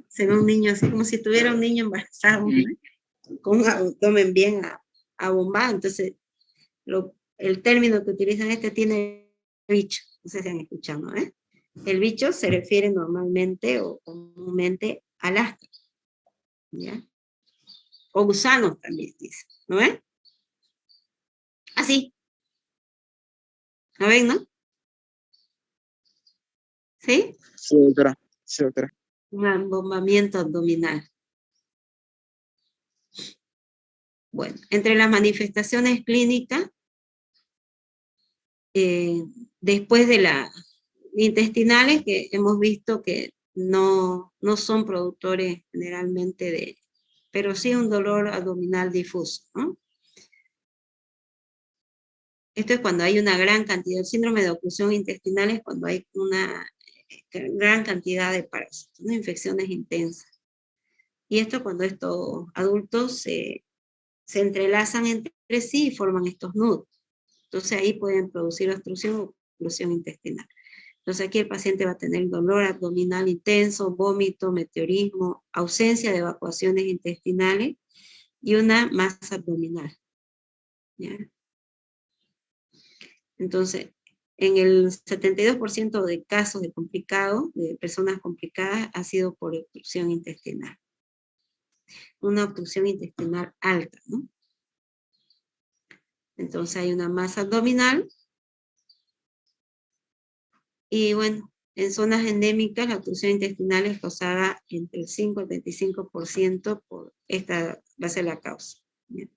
Se ve un niño así, como si tuviera un niño embarazado, ¿no? Con un abdomen bien abombado. Entonces, el término que utilizan tiene bicho, no sé si han escuchado, ¿no? El bicho se refiere normalmente o comúnmente al asco, ¿ya? O gusanos también dice, ¿no ven? Así. ¿No ven, no? ¿Sí? Sí, doctora. Sí, doctora. Un abombamiento abdominal. Bueno, entre las manifestaciones clínicas, después de las intestinales, que hemos visto que no son productores generalmente pero sí un dolor abdominal difuso, ¿no? Esto es cuando hay una gran cantidad, el síndrome de oclusión intestinal es cuando hay una gran cantidad de parásitos, ¿no? Infecciones intensas. Y esto cuando estos adultos se entrelazan entre sí y forman estos nudos. Entonces ahí pueden producir obstrucción o oclusión intestinal. Entonces aquí el paciente va a tener dolor abdominal intenso, vómito, meteorismo, ausencia de evacuaciones intestinales y una masa abdominal. ¿Ya? Entonces, en el 72% de casos de personas complicadas, ha sido por obstrucción intestinal. Una obstrucción intestinal alta, ¿no? Entonces hay una masa abdominal. Y bueno, en zonas endémicas la obstrucción intestinal es causada entre el 5 y el 25% por esta va a ser la causa. ¿Bien?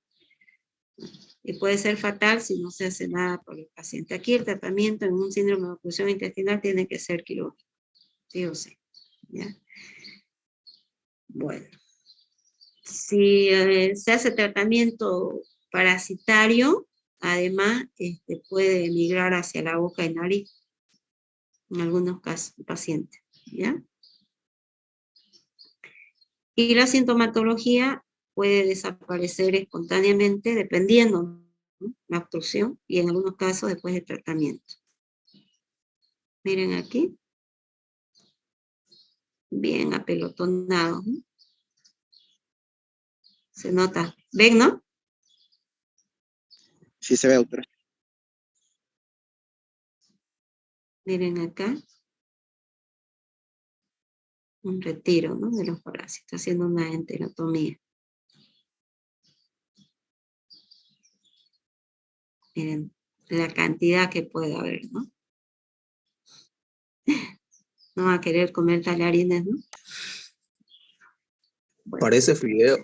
Y puede ser fatal si no se hace nada por el paciente. Aquí el tratamiento en un síndrome de oclusión intestinal tiene que ser quirúrgico, sí o sí. ¿Ya? Bueno, si se hace tratamiento parasitario, además puede migrar hacia la boca y nariz, en algunos casos, pacientes. ¿Ya? Y la sintomatología puede desaparecer espontáneamente dependiendo, ¿no? La obstrucción y en algunos casos después del tratamiento. Miren aquí. Bien apelotonado, ¿no? Se nota. ¿Ven, no? Sí se ve, doctora. Miren acá. Un retiro, ¿no? De los parásitos, haciendo una enterotomía. Miren la cantidad que puede haber, ¿no? No va a querer comer tallarines, ¿no? Bueno, Parece fideo.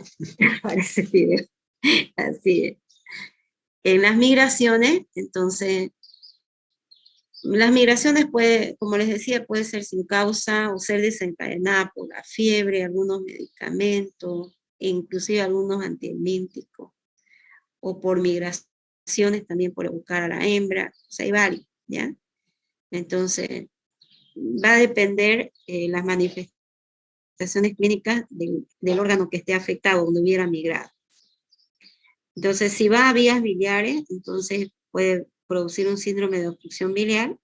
parece fideo. Así es. En las migraciones, entonces, las migraciones como les decía, puede ser sin causa o ser desencadenada por la fiebre, algunos medicamentos, e inclusive algunos antihelmínticos, o por migraciones también por buscar a la hembra, o sea, hay varios, ¿ya? Entonces, va a depender las manifestaciones clínicas del órgano que esté afectado, donde hubiera migrado. Entonces, si va a vías biliares, entonces puede producir un síndrome de obstrucción biliar,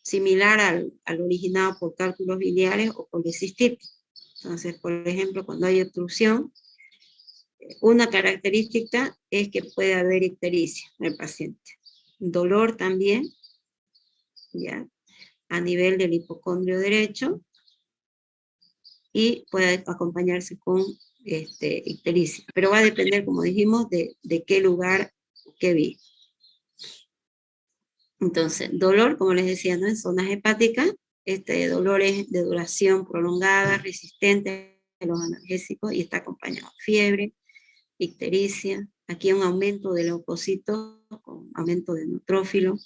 similar al originado por cálculos biliares o policistitis. Entonces, por ejemplo, cuando hay obstrucción, una característica es que puede haber ictericia en el paciente. Dolor también, ¿ya? A nivel del hipocondrio derecho, y puede acompañarse con ictericia. Pero va a depender, como dijimos, de qué lugar, qué vía. Entonces, dolor, como les decía, ¿no? En zonas hepáticas, dolor es de duración prolongada, resistente a los analgésicos y está acompañado de fiebre, ictericia, aquí un aumento de leucocitos con aumento de neutrófilo,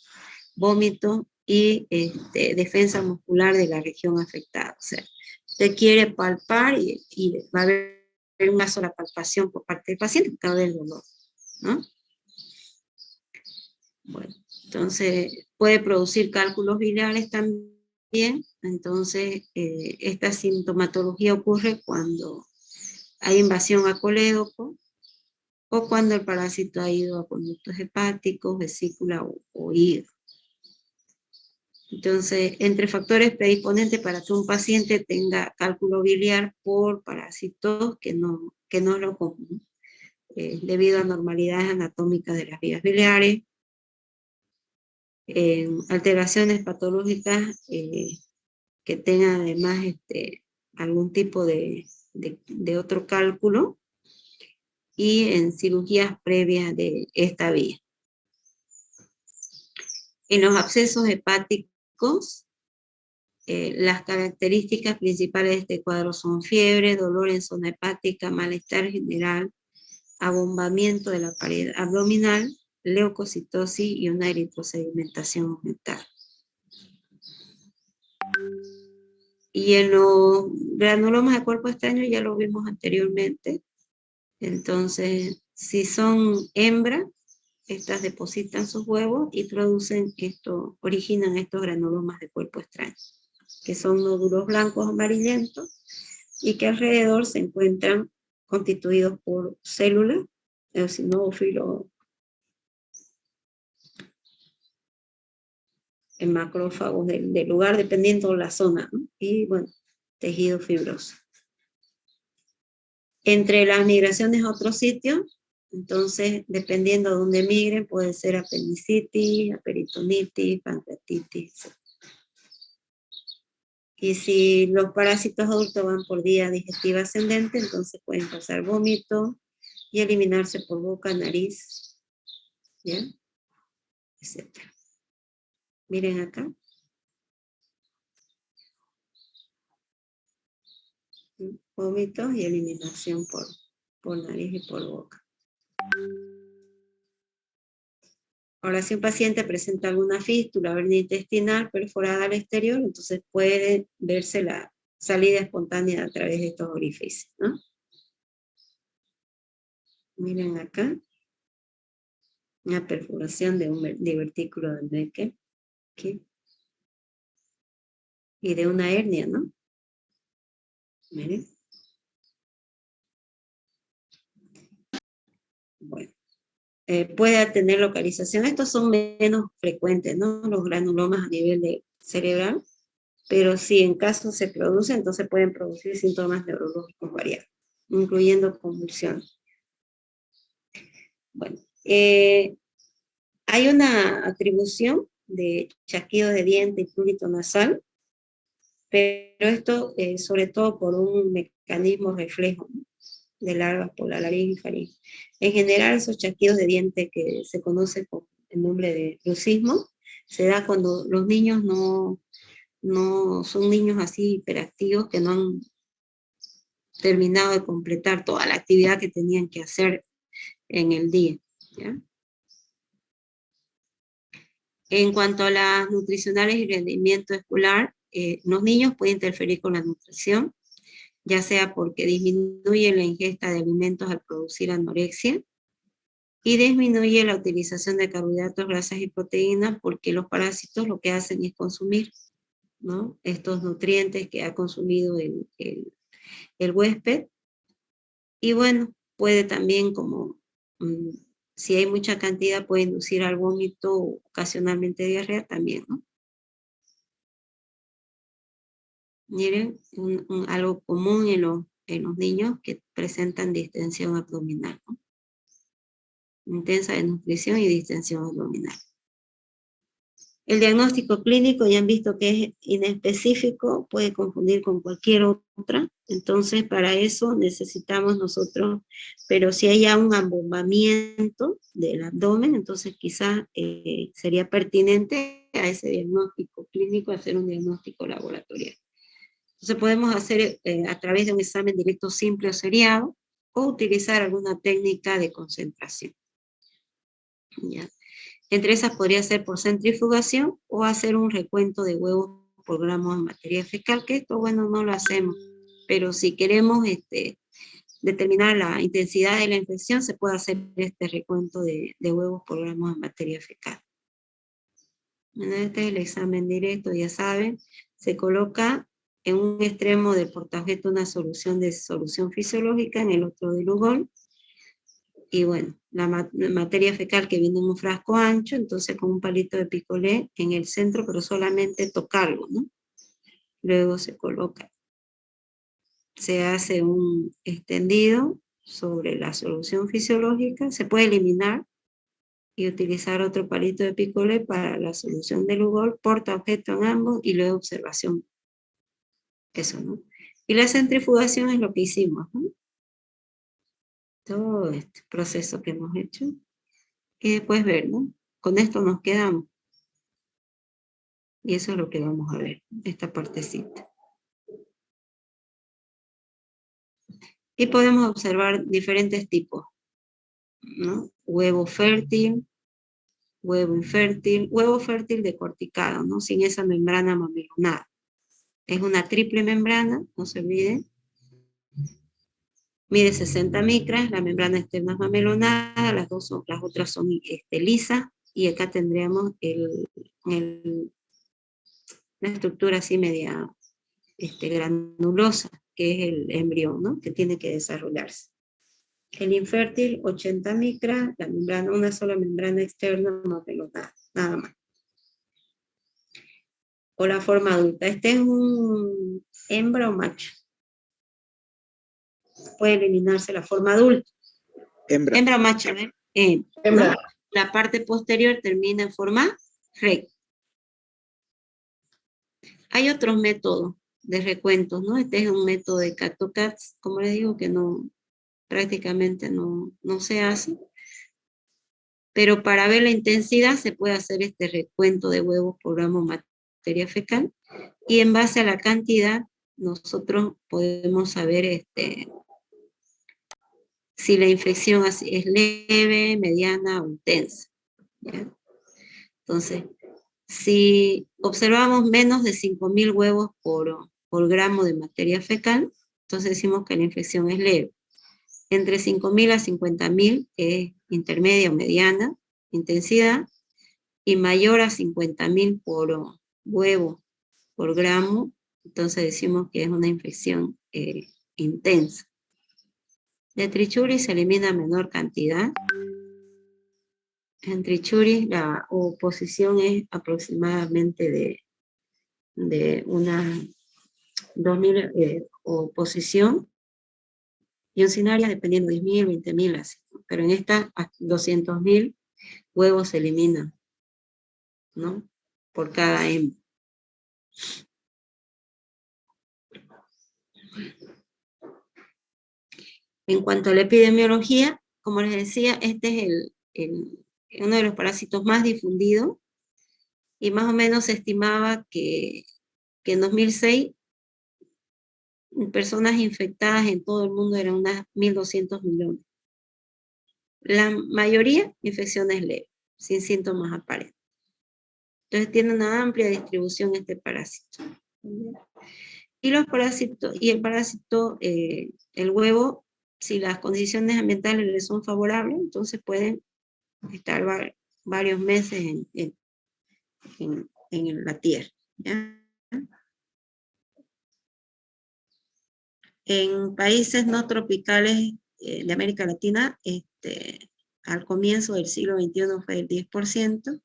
vómito y defensa muscular de la región afectada. O sea, usted quiere palpar y va a haber una sola palpación por parte del paciente por causa del dolor, ¿no? Bueno, entonces puede producir cálculos biliares también. Entonces, esta sintomatología ocurre cuando hay invasión a colédoco o cuando el parásito ha ido a conductos hepáticos, vesícula o hígado. Entonces, entre factores predisponentes para que un paciente tenga cálculo biliar por parásitos, que no es lo común, debido a anormalidades anatómicas de las vías biliares, alteraciones patológicas que tengan además algún tipo de otro cálculo, y en cirugías previas de esta vía. En los abscesos hepáticos, las características principales de este cuadro son fiebre, dolor en zona hepática, malestar general, abombamiento de la pared abdominal, leucocitosis y una eritrosedimentación aumentada. Y en los granulomas de cuerpo extraño ya lo vimos anteriormente. Entonces, si son hembras, estas depositan sus huevos y originan estos granulomas de cuerpo extraño, que son nódulos blancos amarillentos y que alrededor se encuentran constituidos por células, eosinófilos, en macrófagos del lugar, dependiendo de la zona, ¿no? Y bueno, tejido fibroso. Entre las migraciones a otros sitios, entonces, dependiendo de dónde migren, puede ser apendicitis, peritonitis, pancreatitis. Y si los parásitos adultos van por vía digestiva ascendente, entonces pueden causar vómito y eliminarse por boca, nariz, ¿ya? Etcétera. Miren acá. Vómitos y eliminación por nariz y por boca. Ahora, si un paciente presenta alguna fístula, hernia intestinal perforada al exterior, entonces puede verse la salida espontánea a través de estos orificios, ¿no? Miren acá. Una perforación de un divertículo del Becker. Aquí. Y de una hernia, ¿no? Miren. Bueno. Puede tener localización. Estos son menos frecuentes, ¿no? Los granulomas a nivel cerebral. Pero si en caso se produce, entonces pueden producir síntomas neurológicos variados, incluyendo convulsiones. Bueno, hay una atribución de chasquido de diente y prurito nasal, pero esto sobre todo por un mecanismo reflejo, ¿no? De larvas por la laringe y faringe. En general, esos chasquidos de diente que se conoce con el nombre de bruxismo, se da cuando los niños no son niños así hiperactivos, que no terminado de completar toda la actividad que tenían que hacer en el día, ¿ya? En cuanto a las nutricionales y rendimiento escolar, los niños pueden interferir con la nutrición, ya sea porque disminuye la ingesta de alimentos al producir anorexia, y disminuye la utilización de carbohidratos, grasas y proteínas, porque los parásitos lo que hacen es consumir, ¿no?, estos nutrientes que ha consumido el huésped. Y bueno, puede también, como si hay mucha cantidad, puede inducir al vómito, ocasionalmente diarrea también, ¿no? Miren, algo común en los niños que presentan distensión abdominal, ¿no? Intensa desnutrición y distensión abdominal. El diagnóstico clínico ya han visto que es inespecífico, puede confundir con cualquier otra, entonces para eso necesitamos nosotros, pero si hay ya un embombamiento del abdomen, entonces quizás sería pertinente a ese diagnóstico clínico hacer un diagnóstico laboratorial. Entonces podemos hacer a través de un examen directo simple o seriado, o utilizar alguna técnica de concentración, ¿ya? Entre esas podría ser por centrifugación o hacer un recuento de huevos por gramos de materia fecal, que esto, bueno, no lo hacemos, pero si queremos determinar la intensidad de la infección, se puede hacer este recuento de huevos por gramos de materia fecal. Bueno, este es el examen directo, ya saben, se coloca en un extremo del portaobjeto una solución de solución fisiológica, en el otro de Lugol, y bueno, la materia fecal que viene en un frasco ancho, entonces con un palito de picolé en el centro, pero solamente tocarlo, ¿no? Luego se coloca, se hace un extendido sobre la solución fisiológica, se puede eliminar y utilizar otro palito de picolé para la solución de Lugol, porta objeto en ambos y luego observación. Eso, ¿no? Y la centrifugación es lo que hicimos, ¿no? Todo este proceso que hemos hecho. Y después ver, ¿no? Con esto nos quedamos. Y eso es lo que vamos a ver, esta partecita. Y podemos observar diferentes tipos, ¿no? Huevo fértil, huevo infértil, huevo fértil decorticado, ¿no? Sin esa membrana mamelonada. Es una triple membrana, no se olviden. Mide 60 micras, la membrana externa es mamelonada, las otras son lisas, y acá tendríamos la estructura así media granulosa, que es el embrión, ¿no? Que tiene que desarrollarse. El infértil, 80 micras, la membrana, una sola membrana externa mamelonada, nada más. O la forma adulta. Este es un hembra o macho. Puede eliminarse la forma adulta. Hembra. Hembra o macho, ¿eh? Hembra. ¿No? La parte posterior termina en forma recta. Hay otros métodos de recuentos, ¿no? Este es un método de Cat-to-Cats, como les digo, que no, prácticamente no se hace. Pero para ver la intensidad se puede hacer este recuento de huevos por gramo de materia fecal, y en base a la cantidad nosotros podemos saber si la infección es leve, mediana o intensa, ¿ya? Entonces, si observamos menos de 5.000 huevos por gramo de materia fecal, entonces decimos que la infección es leve. Entre 5.000 a 50.000 es intermedia o mediana intensidad, y mayor a 50.000 por huevo por gramo, entonces decimos que es una infección intensa. De trichuris se elimina menor cantidad. En trichuris la oposición es aproximadamente de unas 2.000 oposición, y oncinaria dependiendo de 10.000, 20.000, así. Pero en esta 200.000 huevos se eliminan, ¿no? Por cada hembra. En cuanto a la epidemiología, como les decía, este es uno de los parásitos más difundidos, y más o menos se estimaba que en 2006 personas infectadas en todo el mundo eran unas 1.200 millones. La mayoría infecciones leves, sin síntomas aparentes. Entonces tiene una amplia distribución este parásito. Y los parásitos, y el parásito, el huevo, si las condiciones ambientales le son favorables, entonces pueden estar varios meses en la tierra, ¿ya? En países no tropicales de América Latina, al comienzo del siglo XXI fue del 10%,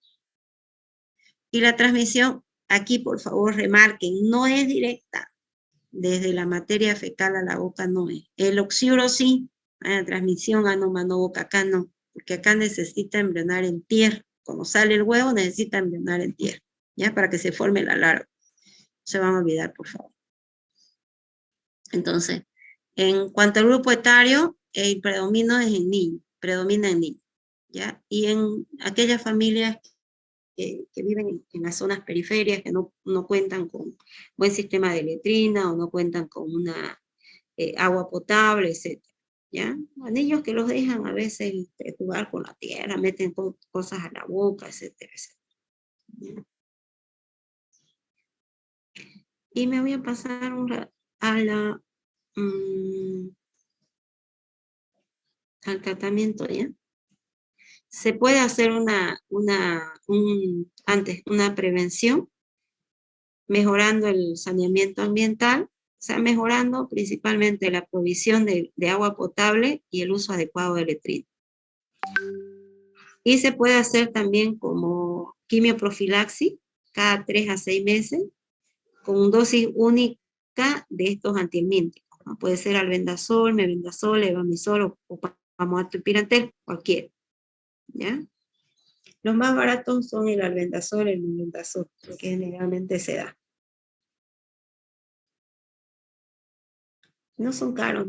y la transmisión, aquí por favor remarquen, no es directa, desde la materia fecal a la boca no es. El oxiuro sí, la transmisión ano-mano boca, acá no, porque acá necesita embrionar en tierra. Cuando sale el huevo necesita embrionar en tierra, ¿ya? Para que se forme la larva. No se van a olvidar, por favor. Entonces, en cuanto al grupo etario, el predomina en niños, ¿ya? Y en aquellas familias que viven en las zonas periferias, que no cuentan con buen sistema de letrina o no cuentan con una agua potable, etc. ¿Ya? A niños que los dejan a veces jugar con la tierra, meten cosas a la boca, etcétera, etcétera. Y me voy a pasar al tratamiento, ¿ya? Se puede hacer antes una prevención, mejorando el saneamiento ambiental, o sea, mejorando principalmente la provisión de agua potable y el uso adecuado de letrina. Y se puede hacer también como quimioprofilaxis cada 3 a 6 meses, con dosis única de estos antihelmínticos, ¿no? Puede ser albendazol, mebendazol, levamisol o pamoato y pirantel, cualquiera, ¿ya? Los más baratos son el albendazol y el mebendazol, que generalmente se da. No son caros,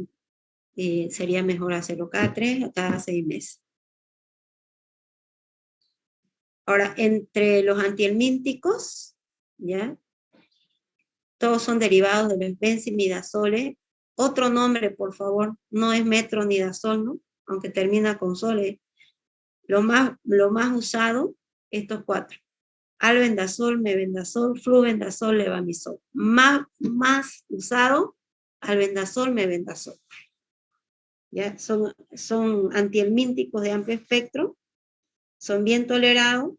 sería mejor hacerlo cada 3 a cada 6 meses. Ahora, entre los antihelmínticos, ¿ya? Todos son derivados de los benzimidazoles. Otro nombre, por favor, no es metronidazol, ¿no? Aunque termina con sol. Lo más usado, estos 4. Albendazol, mebendazol, flubendazol, levamisol. Más usado, albendazol, mebendazol. ¿Ya? Son antihelmínticos de amplio espectro, son bien tolerados,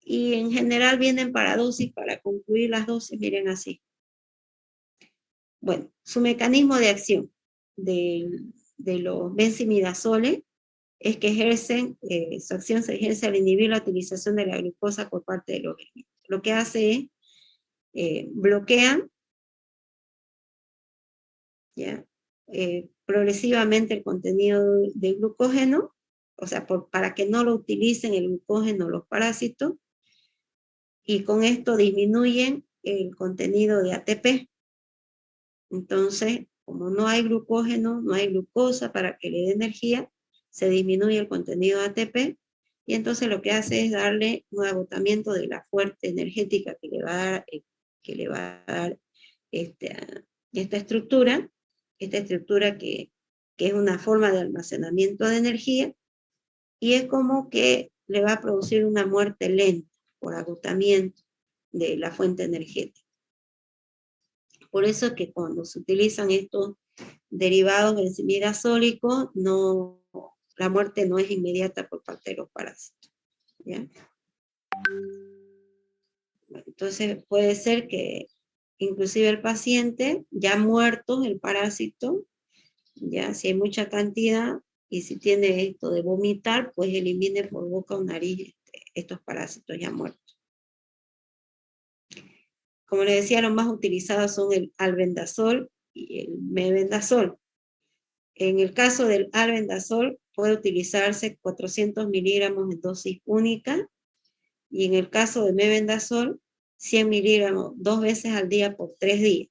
y en general vienen para dosis, para concluir las dosis, miren así. Bueno, su mecanismo de acción de los benzimidazoles es que su acción se ejerce al inhibir la utilización de la glucosa por parte del organismo. Lo que hace es bloquean, ¿ya? Progresivamente el contenido de glucógeno, o sea, para que no lo utilicen el glucógeno los parásitos, y con esto disminuyen el contenido de ATP. Entonces, como no hay glucógeno, no hay glucosa para que le dé energía, se disminuye el contenido de ATP, y entonces lo que hace es darle un agotamiento de la fuente energética que le va a dar esta estructura que es una forma de almacenamiento de energía, y es como que le va a producir una muerte lenta por agotamiento de la fuente energética. Por eso es que cuando se utilizan estos derivados benzimidazólicos, la muerte no es inmediata por parte de los parásitos, ¿ya? Entonces puede ser que inclusive el paciente, ya muerto el parásito, ya si hay mucha cantidad, y si tiene esto de vomitar, pues elimine por boca o nariz estos parásitos ya muertos. Como les decía, los más utilizados son el albendazol y el mebendazol. En el caso del albendazol puede utilizarse 400 miligramos en dosis única, y en el caso de mebendazol 100 miligramos 2 veces al día por 3 días.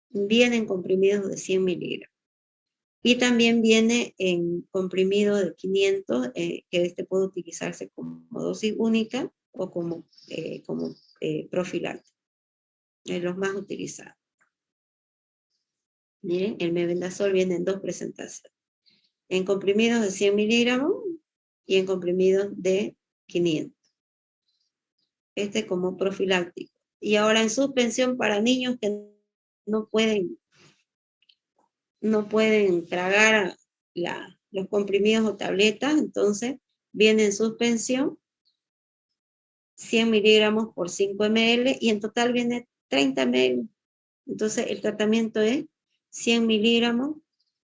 Vienen comprimidos de 100 miligramos. Y también viene en comprimido de 500, que puede utilizarse como dosis única o como profiláctico. Los más utilizados. Miren, el mebendazol viene en 2 presentaciones. En comprimidos de 100 miligramos y en comprimidos de 500. Este como profiláctico. Y ahora en suspensión para niños que no pueden tragar los comprimidos o tabletas, entonces viene en suspensión 100 miligramos por 5 ml y en total viene 30 ml. Entonces el tratamiento es 100 miligramos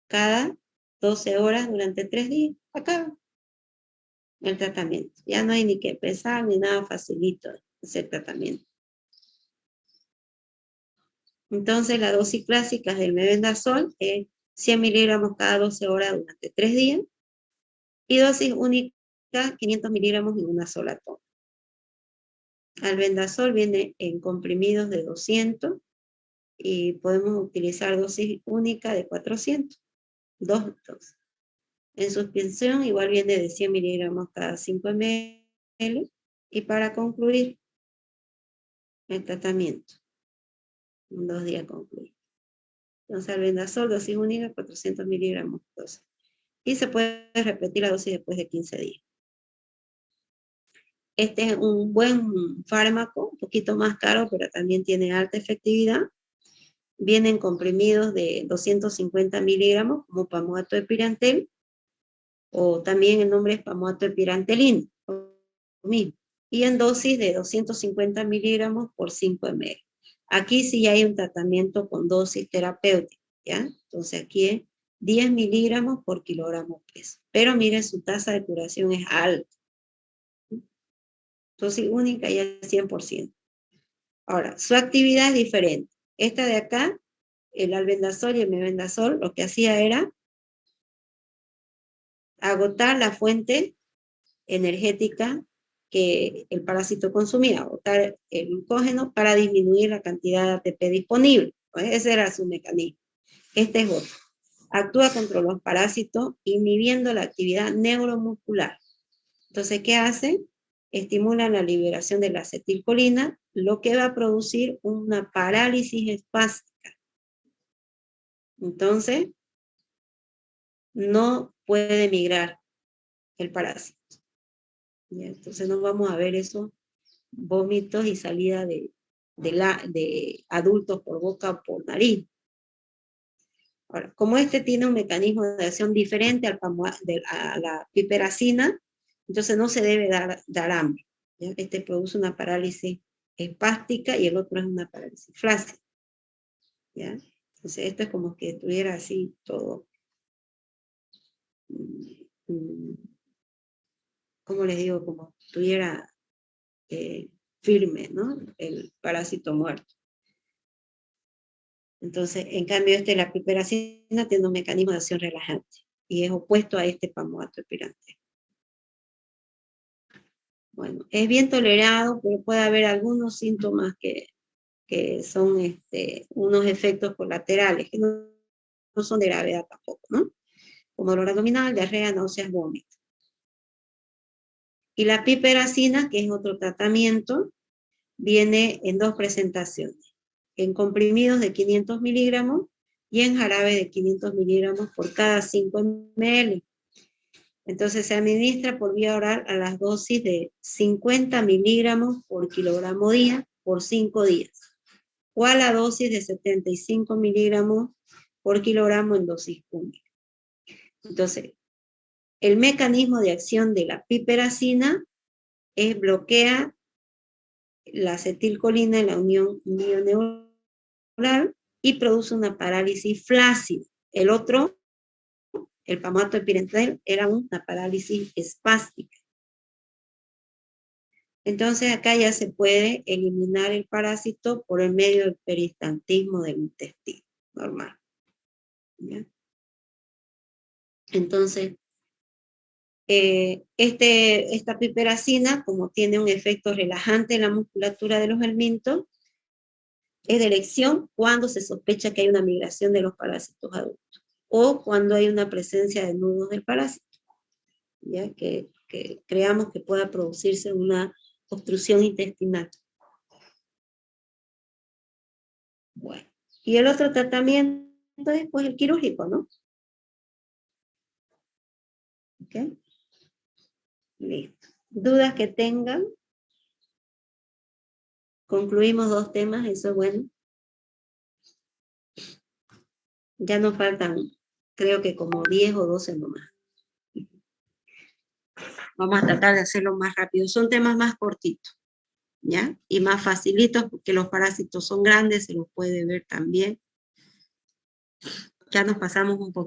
cada 12 horas durante 3 días. Acaba el tratamiento. Ya no hay ni que pesar ni nada, facilito ese tratamiento. Entonces la dosis clásica del mebendazol es 100 miligramos cada 12 horas durante 3 días y dosis única 500 miligramos en una sola toma. Albendazol viene en comprimidos de 200 y podemos utilizar dosis única de 400, 2 dosis. En suspensión igual viene de 100 miligramos cada 5 ml y para concluir el tratamiento, en 2 días concluir. Entonces albendazol, dosis única, 400 miligramos dosis. Y se puede repetir la dosis después de 15 días. Este es un buen fármaco, un poquito más caro, pero también tiene alta efectividad. Vienen comprimidos de 250 miligramos, como Pamoato de Pirantel, o también el nombre es Pamoato de Pirantelina, y en dosis de 250 miligramos por 5 ml. Aquí sí hay un tratamiento con dosis terapéutica, ¿ya? Entonces aquí es 10 miligramos por kilogramo peso. Pero miren, su tasa de curación es alta. Dosis única ya es 100%. Ahora, su actividad es diferente. Esta de acá, el albendazol y el mebendazol, lo que hacía era agotar la fuente energética que el parásito consumía, agotar el glucógeno para disminuir la cantidad de ATP disponible. Pues ese era su mecanismo. Este es otro. Actúa contra los parásitos inhibiendo la actividad neuromuscular. Entonces, ¿qué hace? Estimula la liberación de la acetilcolina, lo que va a producir una parálisis espástica. Entonces, no puede migrar el parásito. ¿Ya? Entonces, no vamos a ver esos vómitos y salida de adultos por boca o por nariz. Ahora, como este tiene un mecanismo de acción diferente a la piperacina, entonces no se debe dar hambre. ¿Ya? Este produce una parálisis espástica y el otro es una parálisis flácida. ¿Ya? Entonces esto es como que estuviera así todo, ¿cómo les digo? Como estuviera firme, ¿no? El parásito muerto. Entonces, en cambio, la piperacina tiene un mecanismo de acción relajante y es opuesto a este Pamoato de Pirantel. Bueno, es bien tolerado, pero puede haber algunos síntomas que son unos efectos colaterales, que no son de gravedad tampoco, ¿no? Como dolor abdominal, diarrea, náuseas, vómitos. Y la piperacina, que es otro tratamiento, viene en 2 presentaciones, en comprimidos de 500 miligramos y en jarabe de 500 miligramos por cada 5 ml. Entonces se administra por vía oral a las dosis de 50 miligramos por kilogramo día por 5 días, o a la dosis de 75 miligramos por kilogramo en dosis única. Entonces, el mecanismo de acción de la piperacina es bloquea la acetilcolina en la unión neuronal y produce una parálisis flácida. El otro, el Pamoato de Pirantel, era una parálisis espástica. Entonces acá ya se puede eliminar el parásito por el medio del peristaltismo del intestino normal. ¿Ya? Entonces, esta piperacina, como tiene un efecto relajante en la musculatura de los helmintos, es de elección cuando se sospecha que hay una migración de los parásitos adultos o cuando hay una presencia de nudos del parásito, ¿ya? Que creamos que pueda producirse una obstrucción intestinal. Bueno, y el otro tratamiento es pues el quirúrgico, ¿no? ¿Ok? Listo. ¿Dudas que tengan? Concluimos 2 temas, eso es bueno. Ya nos faltan, creo que como 10 o 12 nomás. Vamos a tratar de hacerlo más rápido. Son temas más cortitos, ¿ya? Y más facilitos porque los parásitos son grandes, se los puede ver también. Ya nos pasamos un poco.